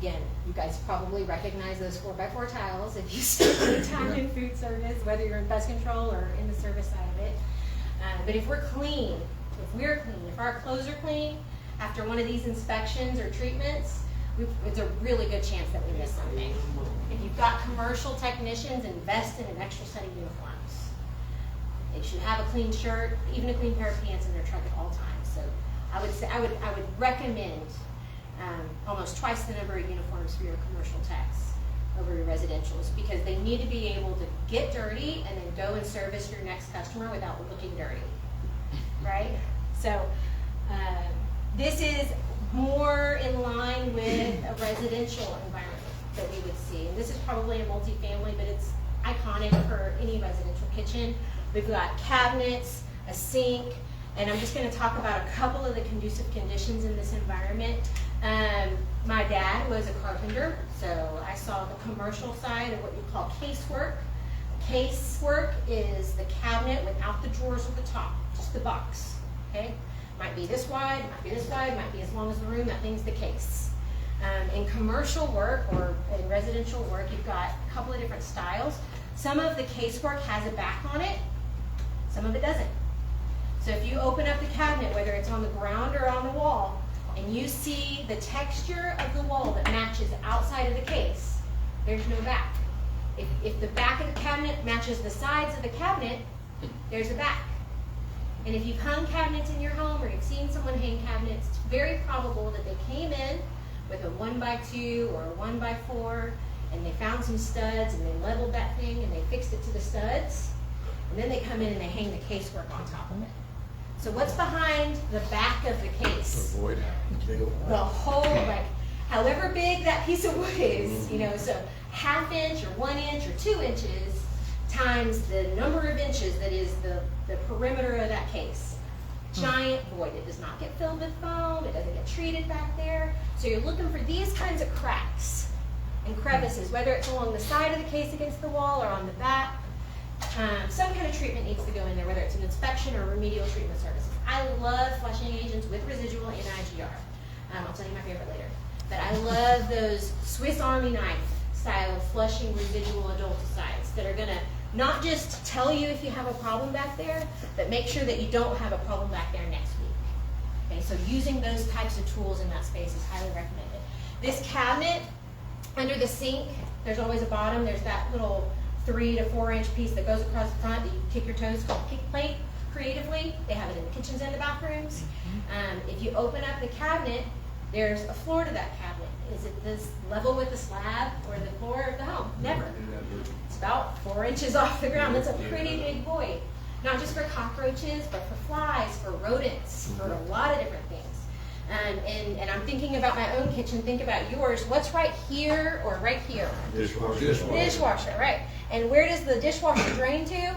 you guys probably recognize those 4x4 tiles if you spend any time in food service, whether you're in pest control or in the service side of it. But if we're clean, if our clothes are clean after one of these inspections or treatments, it's a really good chance that we miss something. If you've got commercial technicians, invest in an extra set of uniforms. They should have a clean shirt, even a clean pair of pants in their truck at all times. So I would recommend almost twice the number of uniforms for your commercial techs over your residentials, because they need to be able to get dirty and then go and service your next customer without looking dirty, right? So this is more in line with a residential environment that we would see. And this is probably a multifamily, but it's iconic for any residential kitchen. We've got cabinets, a sink, and I'm just going to talk about a couple of the conducive conditions in this environment. My dad was a carpenter, so I saw the commercial side of what you call casework. Casework is the cabinet without the drawers at the top, just the box, okay? Might be this wide, might be this wide, might be as long as the room, that thing's the case. In commercial work or in residential work, you've got a couple of different styles. Some of the casework has a back on it, some of it doesn't. So if you open up the cabinet, whether it's on the ground or on the wall, and you see the texture of the wall that matches outside of the case, there's no back. If the back of the cabinet matches the sides of the cabinet, there's a back. And if you've hung cabinets in your home or you've seen someone hang cabinets, it's very probable that they came in with a 1x2 or a 1x4, and they found some studs and they leveled that thing and they fixed it to the studs, and then they come in and they hang the casework on top of it. So what's behind the back of the case? Avoid The whole, like, however big that piece of wood is, you know, so 1/2 inch or 1 inch or 2 inches times the number of inches that is the perimeter of that case. Giant void. It does not get filled with foam. It doesn't get treated back there. So you're looking for these kinds of cracks and crevices, whether it's along the side of the case against the wall or on the back. Some kind of treatment needs to go in there, whether it's an inspection or remedial treatment services. I love flushing agents with residual and IGR. I'll tell you my favorite later. But I love those Swiss Army knife style flushing residual adulticides that are going to not just tell you if you have a problem back there, but make sure that you don't have a problem back there next week. Okay, so using those types of tools in that space is highly recommended. This cabinet, under the sink, there's always a bottom. There's that little 3 to 4 inch piece that goes across the front that you kick your toes, called kick plate. Creatively, they have it in the kitchens and the bathrooms. If you open up the cabinet, there's a floor to that cabinet. Is it this level with the slab or the floor of the home? Never. It's about 4 inches off the ground. That's a pretty big void. Not just for cockroaches, but for flies, for rodents, for a lot of different things. And I'm thinking about my own kitchen. Think about yours. What's right here or right here? Dishwasher, right. And where does the dishwasher drain to?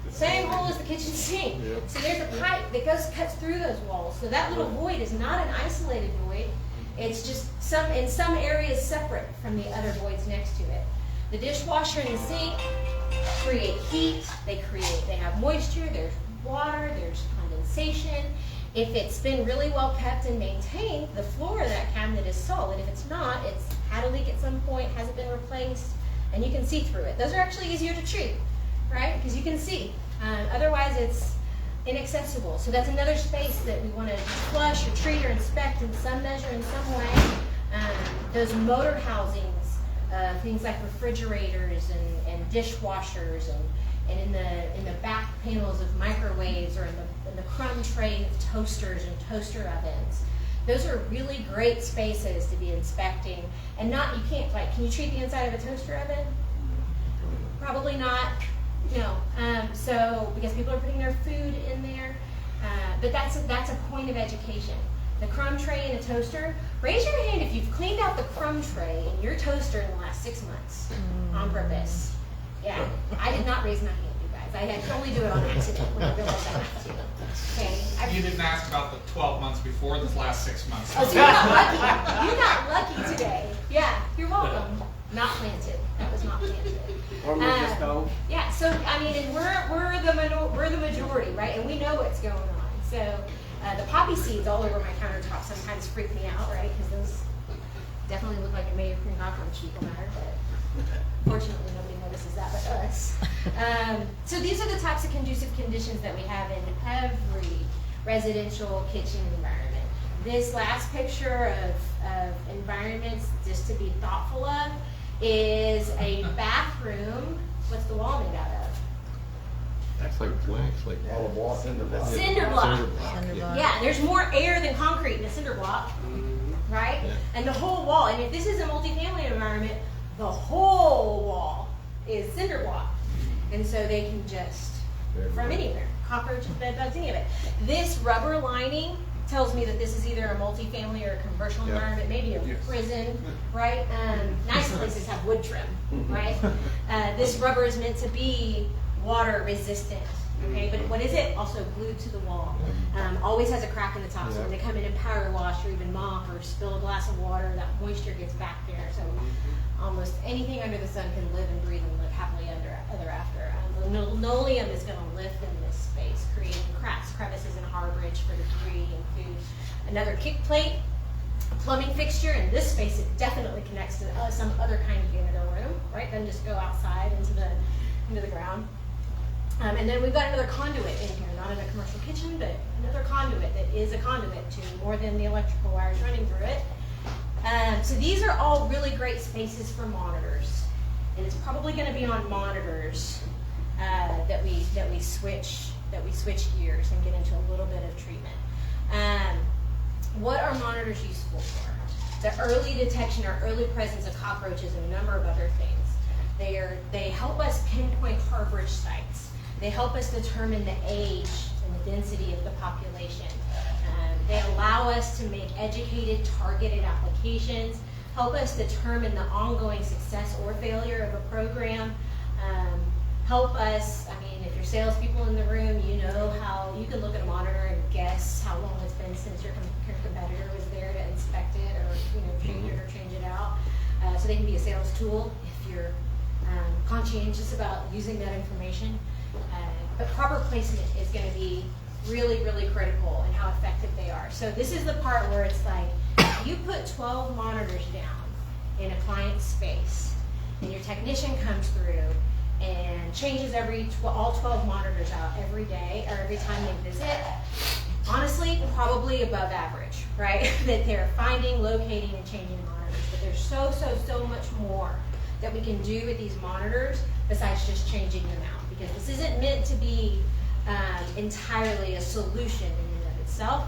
Same hole as the kitchen sink. Yep. So there's a pipe that cuts through those walls. So that little void is not an isolated void. It's just in some areas separate from the other voids next to it. The dishwasher and the sink, create heat, they have moisture, there's water, there's condensation. If it's been really well kept and maintained, the floor of that cabinet is solid. If it's not, it's had a leak at some point, hasn't been replaced, and you can see through it. Those are actually easier to treat, right? Because you can see. Otherwise, it's inaccessible. So that's another space that we want to flush or treat or inspect in some measure, in some way. Those motor housings, things like refrigerators and dishwashers, and in the back panels of microwaves, or in the crumb tray of toasters and toaster ovens. Those are really great spaces to be inspecting. And you can't, can you treat the inside of a toaster oven? Probably not. No. So, because people are putting their food in there. But that's a point of education. The crumb tray in a toaster, raise your hand if you've cleaned out the crumb tray in your toaster in the last 6 months on purpose. Yeah, I did not raise my hand, you guys. I can only do it on accident when I realized I have to. Okay. You didn't ask about the 12 months before the last 6 months. Oh, so you're not lucky. You're not lucky today. Yeah, you're welcome. Not planted. That was not planted. Or we just go. Yeah. So I mean, and we're the majority, right? And we know what's going on. So the poppy seeds all over my countertop sometimes freak me out, right? Because those definitely look like a mayo cream cockroach fecal matter, but fortunately nobody notices that but us. So these are the types of conducive conditions that we have in every residential kitchen environment. This last picture of environments, just to be thoughtful of, is a bathroom. What's the wall made out of? That's like wax, like All of Wallace in the box. Cinder block. Cinder block. Yeah, there's more air than concrete in a cinder block, right? Yeah. And the whole wall, and if this is a multifamily environment, the whole wall is cinder block. And so they can just, from anywhere, cockroaches, bed bugs, any of it. This rubber lining tells me that this is either a multifamily or a commercial Yeah. environment, maybe a prison, right? Nice places have wood trim, right? This rubber is meant to be water resistant, okay? But what is it? Also glued to the wall. Always has a crack in the top, so when they come in and power wash or even mop or spill a glass of water, that moisture gets back there. So almost anything under the sun can live and breathe and live happily ever after. The linoleum is going to lift in this space, creating cracks, crevices, and harborage for debris and food. Another kick plate, plumbing fixture. In this space, it definitely connects to some other kind of unit or room, right? Doesn't just go outside into the ground. And then we've got another conduit in here, not in a commercial kitchen, but another conduit that is a conduit to more than the electrical wires running through it. So these are all really great spaces for monitors, and it's probably going to be on monitors that we switch gears and get into a little bit of treatment. What are monitors useful for? The early detection or early presence of cockroaches and a number of other things. They help us pinpoint harborage sites. They help us determine the age and the density of the population. They allow us to make educated, targeted applications, help us determine the ongoing success or failure of a program, help us, if you're salespeople in the room, you know how you can look at a monitor and guess how long it's been since your competitor was there to inspect it or change it or change it out. So they can be a sales tool if you're conscientious about using that information. But proper placement is going to be really, really critical in how effective they are. So this is the part where it's like, you put 12 monitors down in a client's space, and your technician comes through and changes all 12 monitors out every day or every time they visit. Honestly, probably above average, right? That they're finding, locating, and changing monitors. But there's so much more that we can do with these monitors besides just changing them out, because this isn't meant to be entirely a solution in and of itself.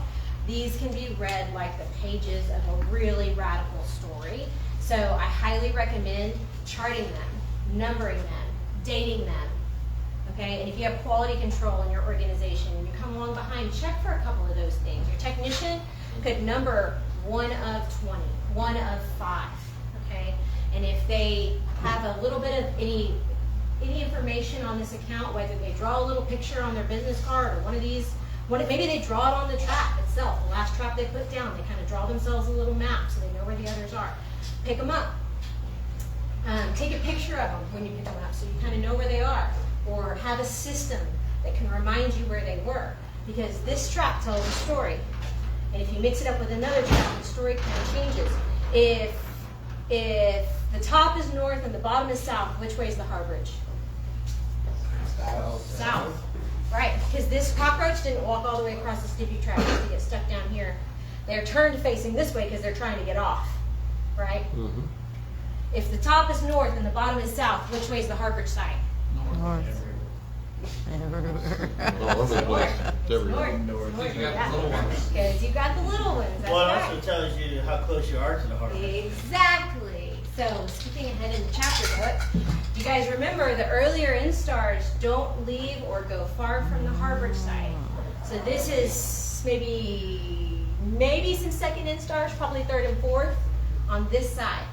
These can be read like the pages of a really radical story. So I highly recommend charting them, numbering them, dating them, okay? And if you have quality control in your organization and you come along behind, check for a couple of those things. Your technician could number 1 of 20, 1 of 5, okay? And if they have a little bit of any information on this account, whether they draw a little picture on their business card or one of these, maybe they draw it on the trap itself, the last trap they put down, they kind of draw themselves a little map so they know where the others are. Pick them up. Take a picture of them when you pick them up so you kind of know where they are. or have a system that can remind you where they were. Because this trap tells a story. And if you mix it up with another trap, the story kind of changes. If the top is north and the bottom is south, which way is the Harborage? South. Right, because this cockroach didn't walk all the way across the Snoopy trap just to get stuck down here. They're turned facing this way because they're trying to get off. Right? Mm-hmm. If the top is north and the bottom is south, which way is the Harborage side? All over the place. It's everywhere. North. Because you got the little ones. Because you got the little ones. That's Well, it right. also tells you how close you are to the harbor. Exactly. So skipping ahead in the chapter book, you guys remember the earlier instars don't leave or go far from the Harborage site. So this is maybe some second instars, probably third and fourth on this side.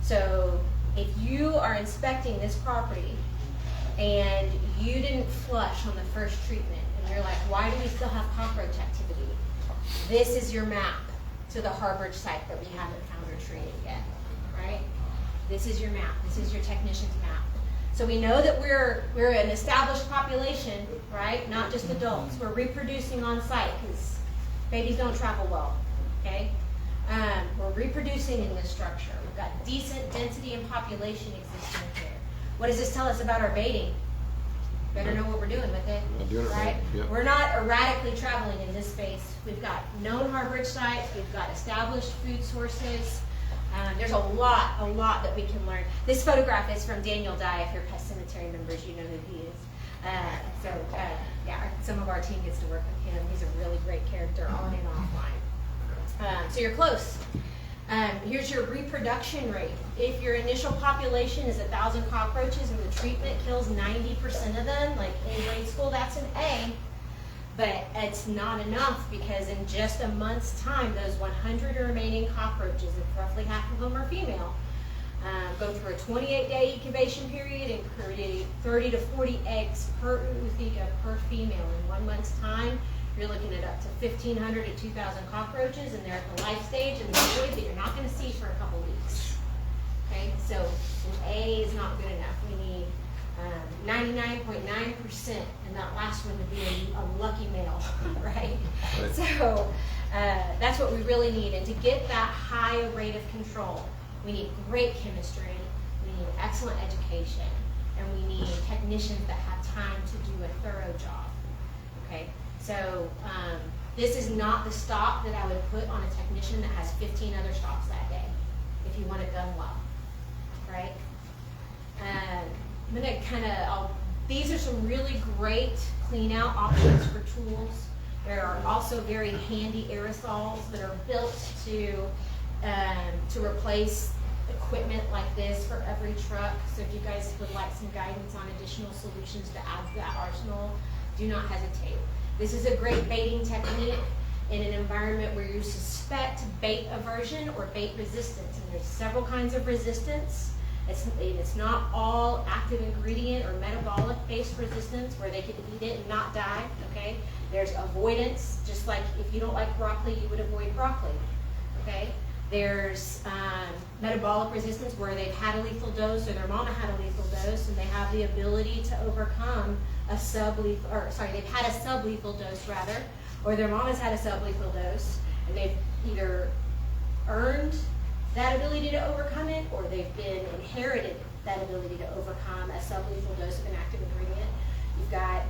So if you are inspecting this property and you didn't flush on the first treatment and you're like, why do we still have cockroach activity? This is your map to the Harborage site that we haven't found or treated yet, right? This is your map. This is your technician's map. So we know that we're an established population, right? Not just adults. We're reproducing on site because babies don't travel well, okay? We're reproducing in this structure. We've got decent density and population existing here. What does this tell us about our baiting? Better know what we're doing with it, Doing it right? right, yep. We're not erratically traveling in this space. We've got known Harborage sites. We've got established food sources. There's a lot that we can learn. This photograph is from Danielle. If you're Pest Cemetery members, you know who he is. Yeah, some of our team gets to work with him. He's a really great character on and offline. So you're close. Here's your reproduction rate. If your initial population is 1,000 cockroaches and the treatment kills 90% of them, like in grade school, that's an A. But it's not enough because in just a month's time, those 100 remaining cockroaches, if roughly half of them are female, go through a 28-day incubation period and create 30 to 40 eggs per ootheca per female. In 1 month's time, you're looking at up to 1,500 to 2,000 cockroaches, and they're at the life stage and the void that you're not going to see for a couple weeks. Okay, so an A is not good enough. We need 99.9%, and that last one to be a lucky male, right? So that's what we really need. And to get that high rate of control, we need great chemistry, we need excellent education, and we need technicians that have time to do a thorough job. Okay, so this is not the stop that I would put on a technician that has 15 other stops that day, if you want it done well, right? I'm going to these are some really great clean out options for tools. There are also very handy aerosols that are built to replace equipment like this for every truck. So if you guys would like some guidance on additional solutions to add to that arsenal, do not hesitate. This is a great baiting technique in an environment where you suspect bait aversion or bait resistance. And there's several kinds of resistance. It's not all active ingredient or metabolic based resistance where they can eat it and not die, okay? There's avoidance, just like if you don't like broccoli, you would avoid broccoli, okay? There's metabolic resistance where they've had a lethal dose or their mama had a lethal dose and they have the ability to overcome a they've had a sublethal dose rather, or their mama's had a sublethal dose and they've either earned that ability to overcome it, or they've been inherited that ability to overcome a sublethal dose of an active ingredient. You've got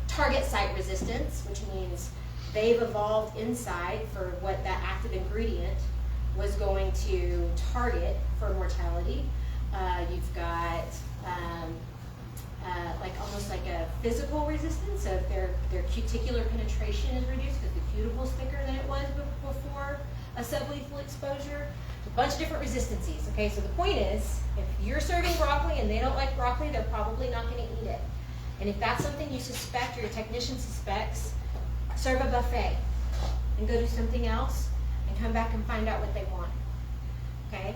target site resistance, which means they've evolved inside for what that active ingredient was going to target for mortality. You've got almost like a physical resistance, so if their cuticular penetration is reduced because the cuticle is thicker than it was before a sublethal exposure. A bunch of different resistances. Okay, so the point is, if you're serving broccoli and they don't like broccoli, they're probably not going to eat it. And if that's something you suspect or your technician suspects, serve a buffet and go do something else and come back and find out what they want. Okay,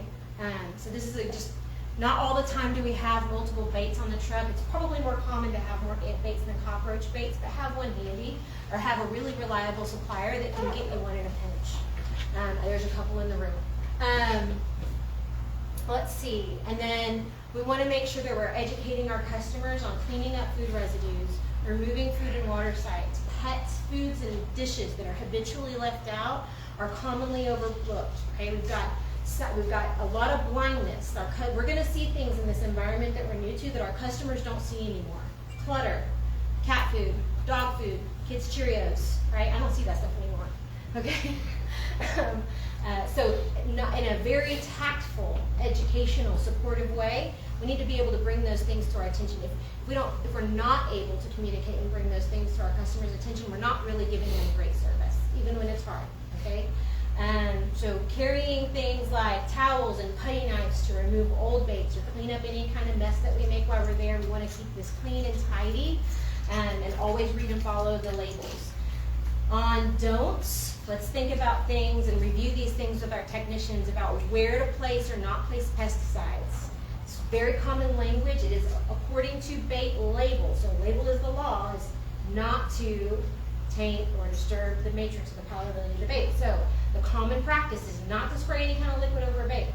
so this is just not all the time do we have multiple baits on the truck. It's probably more common to have more ant baits than cockroach baits, but have one handy or have a really reliable supplier that can get you one in a pinch. There's a couple in the room. Let's see, and then We want to make sure that we're educating our customers on cleaning up food residues, removing food and water sites. Pets, foods, and dishes that are habitually left out are commonly overlooked. Okay, we've got a lot of blindness. We're going to see things in this environment that we're new to that our customers don't see anymore. Clutter, cat food, dog food, kids' Cheerios, right? I don't see that stuff anymore. Okay. So in a very tactful, educational, supportive way, we need to be able to bring those things to our attention. If we're not able to communicate and bring those things to our customers' attention, we're not really giving them great service, even when it's hard. Okay. So carrying things like towels and putty knives to remove old baits or clean up any kind of mess that we make while we're there. We want to keep this clean and tidy, and always read and follow the labels. On don'ts, let's think about things and review these things with our technicians about where to place or not place pesticides. It's very common language. It is according to bait label. So label is the law, is not to taint or disturb the matrix of the palatability of the bait. So the common practice is not to spray any kind of liquid over a bait,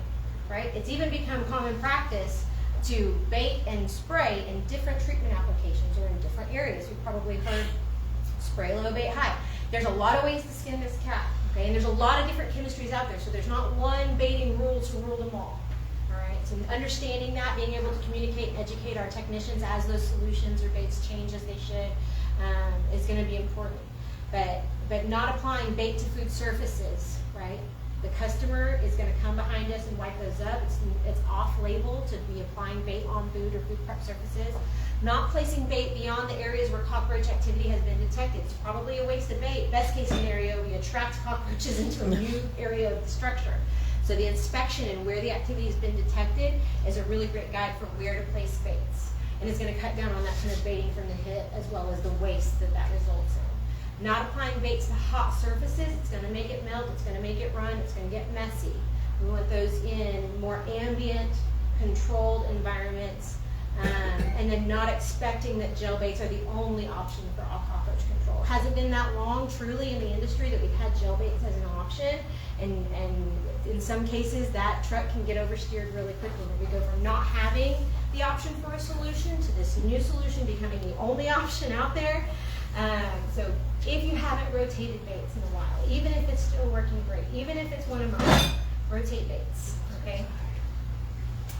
right? It's even become common practice to bait and spray in different treatment applications or in different areas. You've probably heard spray low, bait high. There's a lot of ways to skin this cat, okay? And there's a lot of different chemistries out there, so there's not one baiting rule to rule them all right? So understanding that, being able to communicate and educate our technicians as those solutions or baits change as they should is going to be important. But not applying bait to food surfaces, right? The customer is going to come behind us and wipe those up. It's off-label to be applying bait on food or food prep surfaces. Not placing bait beyond the areas where cockroach activity has been detected. It's probably a waste of bait. Best case scenario, we attract cockroaches into a new area of the structure. So the inspection and where the activity has been detected is a really great guide for where to place baits. And it's going to cut down on that kind of baiting from the hip as well as the waste that results in. Not applying baits to hot surfaces. It's going to make it melt. It's going to make it run. It's going to get messy. We want those in more ambient, controlled environments. And then not expecting that gel baits are the only option for all cockroach control. It hasn't been that long, truly, in the industry that we've had gel baits as an option. And in some cases, that truck can get oversteered really quickly. We go from not having the option for a solution to this new solution becoming the only option out there. So if you haven't rotated baits in a while, even if it's still working great, even if it's one a month, rotate baits, okay?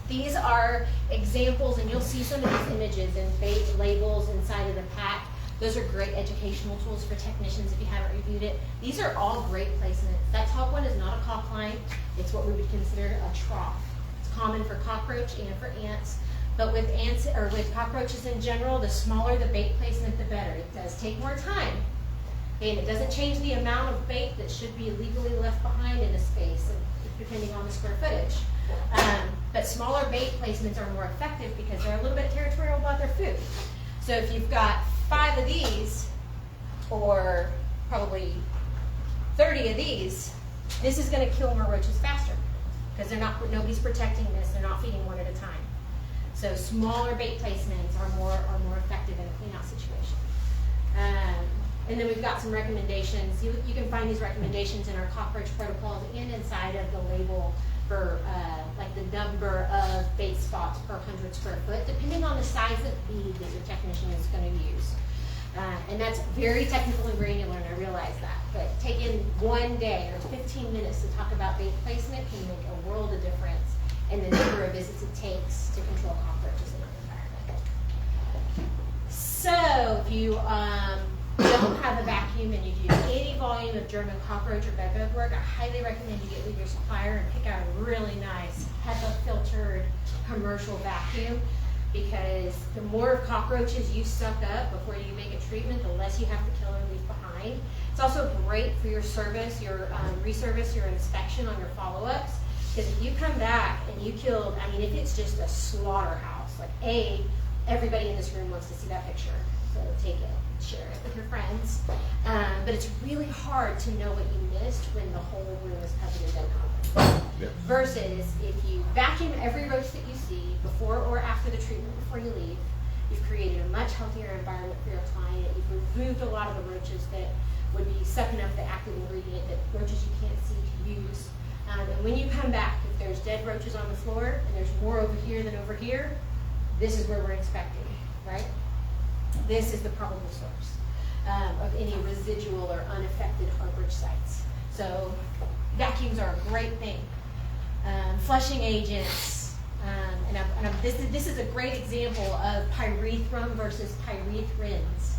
These are examples, and you'll see some of these images and bait labels inside of the pack. Those are great educational tools for technicians if you haven't reviewed it. These are all great placements. That top one is not a caulk line. It's what we would consider a trough. It's common for cockroach and for ants. But with ants or with cockroaches in general, the smaller the bait placement, the better. It does take more time. And it doesn't change the amount of bait that should be legally left behind in a space, depending on the square footage. But smaller bait placements are more effective because they're a little bit territorial about their food. So if you've got 5 of these, or probably 30 of these, this is going to kill more roaches faster because nobody's protecting this. They're not feeding one at a time. So smaller bait placements are more effective in a clean out situation. And then we've got some recommendations. You can find these recommendations in our cockroach protocols and inside of the label for like the number of bait spots per 100 square foot, depending on the size of bead that your technician is going to use. And that's very technical and granular, and I realize that. But taking one day or 15 minutes to talk about bait placement can make a world of difference in the number of visits it takes to control cockroaches in our environment. So if you don't have a vacuum and you do any volume of German cockroach or bed bug work, I highly recommend you get with your supplier and pick out a really nice HEPA filtered commercial vacuum, because the more cockroaches you suck up before you make a treatment, the less you have to kill or leave behind. It's also great for your service, your reservice, your inspection on your follow-ups, because if you come back and you killed, I mean, if it's just a slaughterhouse, like everybody in this room wants to see that picture, so take it. Share it with your friends, but it's really hard to know what you missed when the whole room is covered in dead cockroaches. Yeah. Versus if you vacuum every roach that you see before or after the treatment before you leave, you've created a much healthier environment for your client. You've removed a lot of the roaches that would be sucking up the active ingredient that roaches you can't see to use. And when you come back, if there's dead roaches on the floor and there's more over here than over here, this is where we're inspecting, right? This is the probable source of any residual or unaffected harborage sites. So vacuums are a great thing. Flushing agents, this is a great example of pyrethrum versus pyrethrins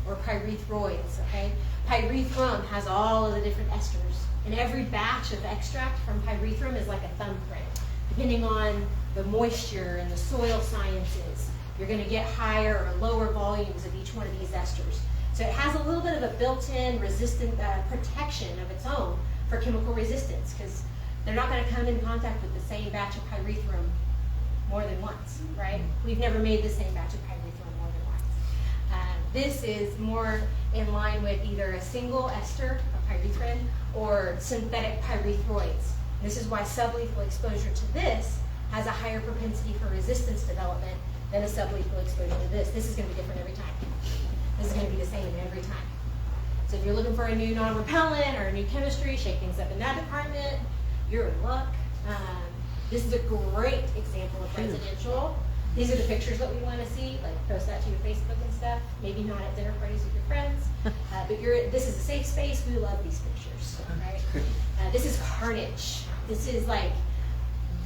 or pyrethroids, okay? Pyrethrum has all of the different esters, and every batch of extract from pyrethrum is like a thumbprint. Depending on the moisture and the soil sciences, you're going to get higher or lower volumes of each one of these esters. So it has a little bit of a built-in resistant protection of its own for chemical resistance, because they're not going to come in contact with the same batch of pyrethrum more than once, right? We've never made the same batch of pyrethrum more than once. This is more in line with either a single ester of pyrethrin or synthetic pyrethroids. This is why sublethal exposure to this has a higher propensity for resistance development than a sublethal exposure to this. This is going to be different every time. This is going to be the same every time. So if you're looking for a new non-repellent or a new chemistry, shake things up in that department, you're in luck. This is a great example of residential. These are the pictures that we want to see, like post that to your Facebook and stuff. Maybe not at dinner parties with your friends, but this is a safe space. We love these pictures, right? This is carnage. This is like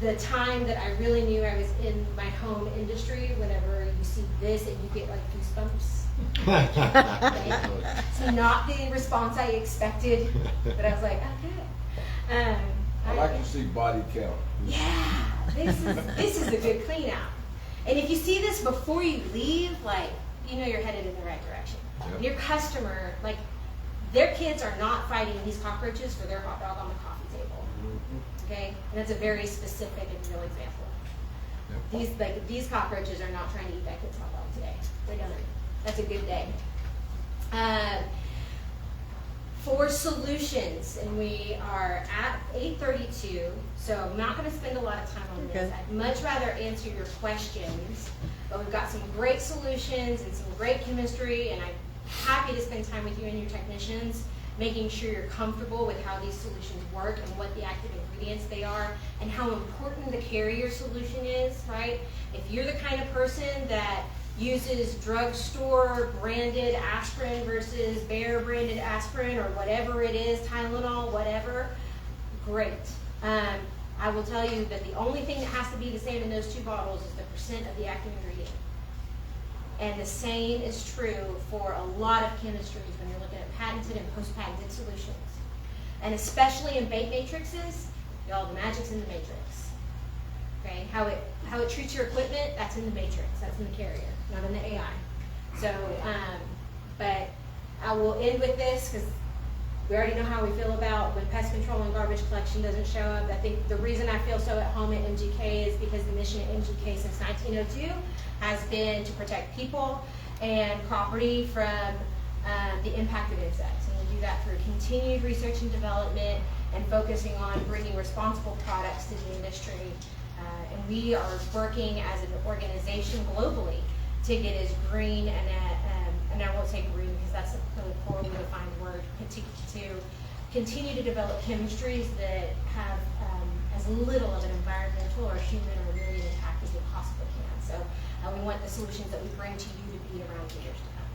the time that I really knew I was in my home industry. Whenever you see this and you get like goosebumps. Right? It's not the response I expected, but I was like, okay. I like to see body count. Yeah, this is a good clean out. And if you see this before you leave, like, you know you're headed in the right direction. Yep. Your customer, like, their kids are not fighting these cockroaches for their hot dog on the coffee table. Okay? And that's a very specific and real example. Yep. These cockroaches are not trying to eat that kid's hot dog today. They're done. That's a good day. For solutions, and we are at 8:32, so I'm not going to spend a lot of time on this. Okay. I'd much rather answer your questions, but we've got some great solutions and some great chemistry, and I'm happy to spend time with you and your technicians, making sure you're comfortable with how these solutions work and what the active ingredients they are, and how important the carrier solution is, right? If you're the kind of person that uses drugstore branded aspirin versus Bayer branded aspirin or whatever it is, Tylenol, whatever, great. I will tell you that the only thing that has to be the same in those two bottles is the percent of the active ingredient. And the same is true for a lot of chemistries when you're looking at patented and post-patented solutions. And especially in bait matrices, y'all, the magic's in the matrix. Okay, how it treats your equipment, that's in the matrix, that's in the carrier, not in the AI. So, but I will end with this because we already know how we feel about when pest control and garbage collection doesn't show up. I think the reason I feel so at home at MGK is because the mission at MGK since 1902 has been to protect people and property from the impact of insects. And we do that through continued research and development and focusing on bringing responsible products to the industry. And we are working as an organization globally to get as green and I won't say green because that's a really poorly defined word, to continue to develop chemistries that have as little of an environmental or human or million impact as they possibly can. So we want the solutions that we bring to you to be around for years to come.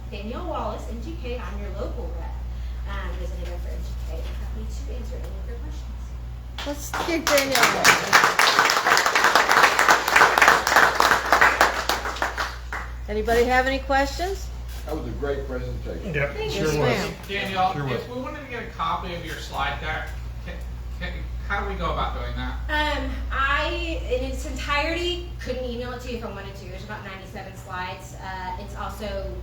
Danielle Wallace-MGK, I'm your local rep, representative for MGK. I'm happy to answer any of your questions. Let's give Danielle. Anybody have any questions? That was a great presentation. Yep, Thank sure you. was. Ma'am. Danielle, Sure if we wanted to get a copy of your slide deck, how do we go about doing that? I, in its entirety, couldn't email it to you if I wanted to. There's about 97 slides. It's also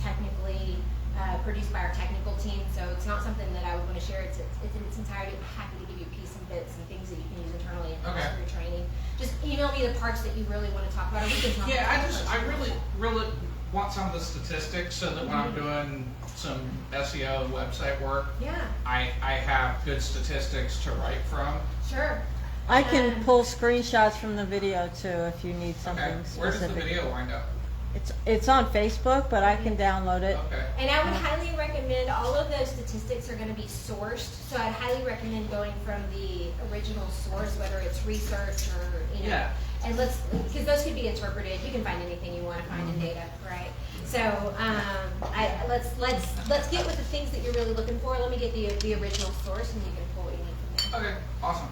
technically produced by our technical team, so it's not something that I would want to share. It's in its entirety. I'm happy to give you piece and bits and things that you can use internally and for your training. Just email me the parts that you really want to talk about. Or we can talk about I really want some of the statistics so that when I'm doing some SEO website work, Yeah, I have good statistics to write from. sure. I can pull screenshots from the video too if you need something Okay, where does the specific. video wind up? It's on Facebook, but I can download it. Okay. And I would highly recommend, all of those statistics are going to be sourced, so I'd highly recommend going from the original source, whether it's research or, you know. Yeah. And because those could be interpreted, you can find anything you want to find in data, right? So let's get with the things that you're really looking for. Let me get the original source, and you can pull what you need from there. Okay, awesome.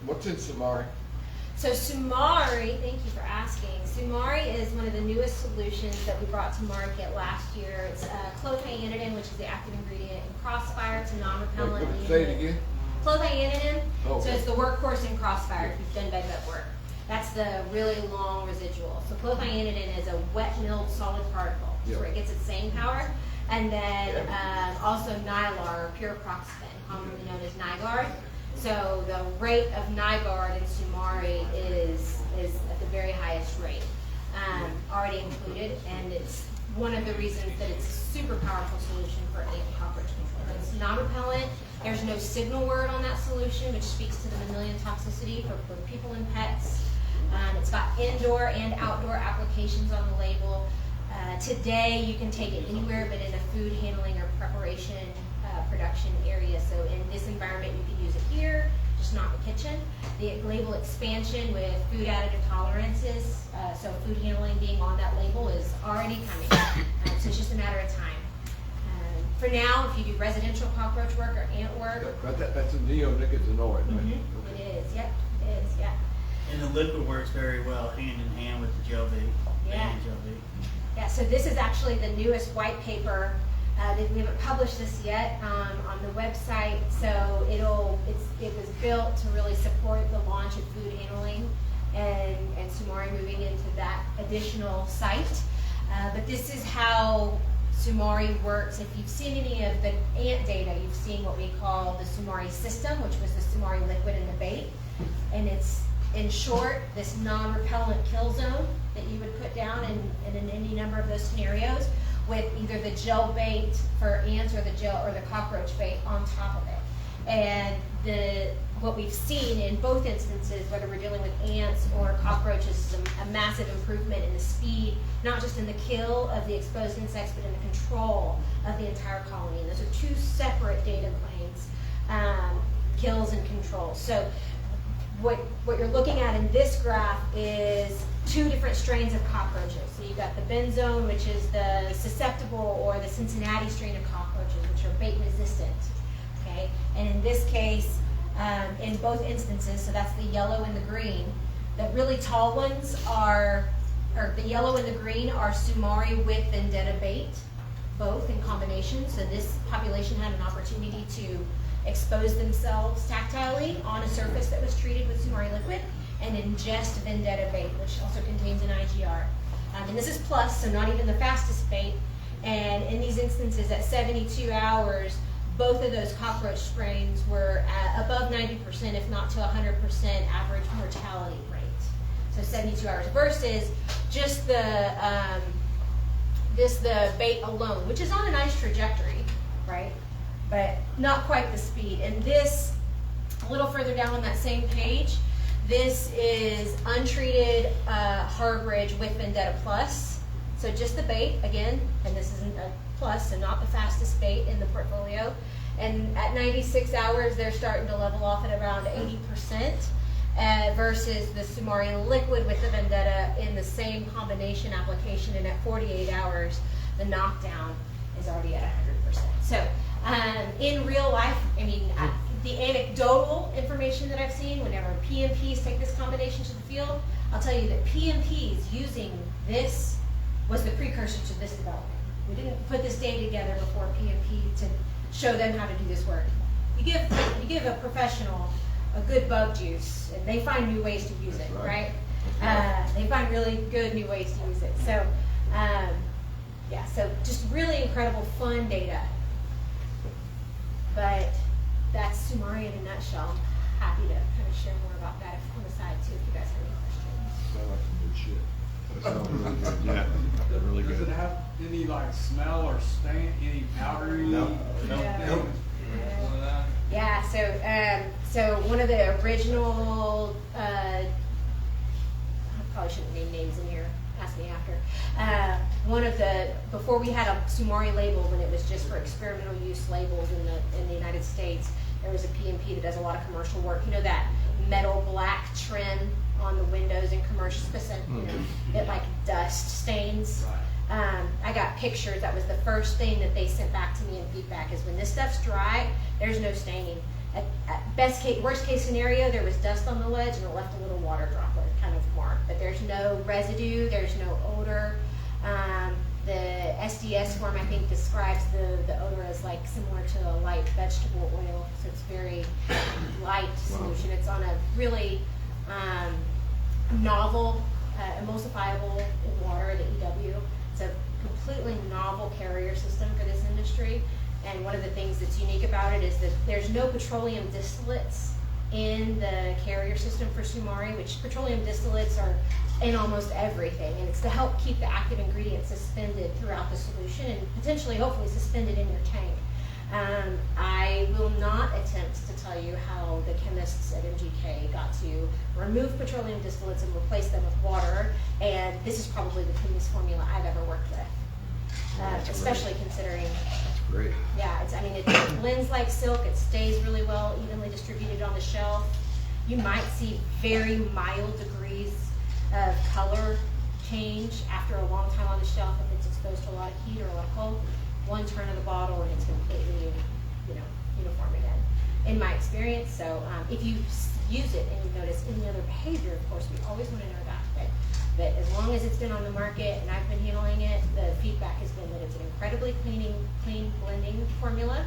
What's in Samari? So Sumari, thank you for asking. Sumari is one of the newest solutions that we brought to market last year. It's clothianidin, which is the active ingredient in Crossfire. It's a non-repellent. Say it again. Clothianidin. Okay. So it's the workhorse in Crossfire if you've done bed vet work. That's the really long residual. So clothianidin is a wet milled solid particle. That's where it gets its staying power. And then also Nylar, or pyriproxyfen, commonly known as Nygard. So the rate of Nygard in Sumari is at the very highest rate, already included, and it's one of the reasons that it's a super powerful solution for ant cockroach control. It's non-repellent. There's no signal word on that solution, which speaks to the mammalian toxicity for both people and pets. It's got indoor and outdoor applications on the label. Today, you can take it anywhere but in a food handling or preparation production area. So in this environment, you can use it here, just not the kitchen. The label expansion with food additive tolerances, so food handling being on that label is already coming. So it's just a matter of time. For now, if you do residential cockroach work or ant work, That's a neonicotinoid, right? it is, yep, it is, yeah. And the liquid works very well hand in hand with the gel bait. Yeah. And gel bait. Yeah, so this is actually the newest white paper. We haven't published this yet on the website, so it was built to really support the launch of food handling and Sumari moving into that additional site. But this is how Sumari works. If you've seen any of the ant data, you've seen what we call the Sumari system, which was the Sumari liquid in the bait. And it's, in short, this non-repellent kill zone that you would put down in any number of those scenarios, with either the gel bait for ants or the gel or the cockroach bait on top of it. And what we've seen in both instances, whether we're dealing with ants or cockroaches, is a massive improvement in the speed, not just in the kill of the exposed insects, but in the control of the entire colony. And those are two separate data claims, kills and controls. So what you're looking at in this graph is two different strains of cockroaches. So you've got the benzone, which is the susceptible or the Cincinnati strain of cockroaches, which are bait resistant. Okay, and in this case, in both instances, so that's the yellow and the green. The really tall ones or the yellow and the green are Sumari with Vendetta bait, both in combination. So this population had an opportunity to expose themselves tactilely on a surface that was treated with Sumari liquid and ingest Vendetta bait, which also contains an IGR. And this is plus, so not even the fastest bait. And in these instances, at 72 hours, both of those cockroach strains were at above 90%, if not to 100% average mortality rate. So 72 hours versus just the bait alone, which is on a nice trajectory, right? But not quite the speed. And this, a little further down on that same page, this is untreated Harbridge with Vendetta Plus. So just the bait, again, and this isn't a plus, so not the fastest bait in the portfolio. And at 96 hours, they're starting to level off at around 80%, versus the Sumari liquid with the Vendetta in the same combination application. And at 48 hours, the knockdown is already at 100%. So in real life, I mean, the anecdotal information that I've seen, whenever PMPs take this combination to the field, I'll tell you that PMPs using this was the precursor to this development. We didn't put this data together before PMP to show them how to do this work. You give a professional a good bug juice, and they find new ways to use it, right? They find really good new ways to use it. So, yeah, so just really incredible, fun data. But that's Sumari in a nutshell. Happy to kind of share more about that on the side too, if you guys have any questions. Sound like some good shit. Sounds really good. Yeah, really Does good. it have any like smell or stain, any powdery? No. Yeah. Yeah, so one of the original, I probably shouldn't name names in here, ask me after. before we had a Sumari label, when it was just for experimental use labels in the United States, there was a PMP that does a lot of commercial work. You know that metal black trim on the windows in commercial, it like dust stains. I got pictures. That was the first thing that they sent back to me in feedback, is when this stuff's dry, there's no staining. At worst case scenario, there was dust on the ledge and it left a little water droplet kind of mark, but there's no residue, there's no odor. The SDS form, I think, describes the odor as like similar to a light vegetable oil, so it's very light solution. It's on a really novel, emulsifiable water, the EW. It's a completely novel carrier system for this industry. And one of the things that's unique about it is that there's no petroleum distillates in the carrier system for Sumari, which petroleum distillates are in almost everything. And it's to help keep the active ingredients suspended throughout the solution and potentially, hopefully, suspended in your tank. I will not attempt to tell you how the chemists at MGK got to remove petroleum distillates and replace them with water. And this is probably the cleanest formula I've ever worked with, especially considering. Great. Yeah, it blends like silk. It stays really well, evenly distributed on the shelf. You might see very mild degrees of color change after a long time on the shelf if it's exposed to a lot of heat or a lot of cold. One turn of the bottle and it's completely, uniform again, in my experience. So if you use it and you notice any other behavior, of course, we always want to know that. But as long as it's been on the market and I've been handling it, the feedback has been that it's an incredibly clean blending formula,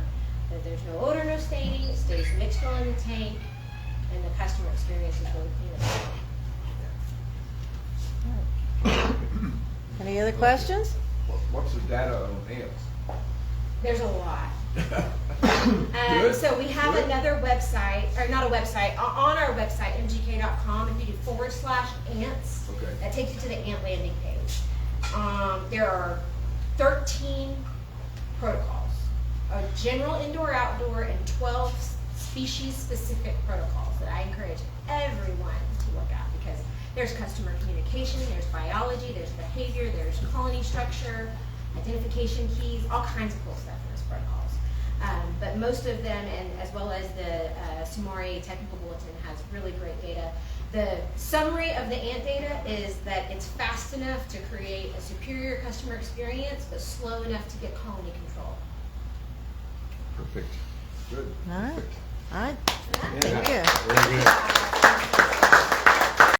that there's no odor, no staining, it stays mixed well in the tank, and the customer experience is really clean. Any other questions? What's the data on ants? There's a lot. Good. So we have Good. another website, or not a website, on our website, mgk.com, if you do /ants, Okay. that takes you to the ant landing page. There are 13 protocols, a general indoor-outdoor and 12 species-specific protocols that I encourage everyone to look at, because there's customer communication, there's biology, there's behavior, there's colony structure, identification keys, all kinds of cool stuff in those protocols. But most of them, and as well as the Sumari Technical Bulletin, has really great data. The summary of the ant data is that it's fast enough to create a superior customer experience, but slow enough to get colony control. Perfect. Good. All right. All right. Yeah. Thank you. Very good.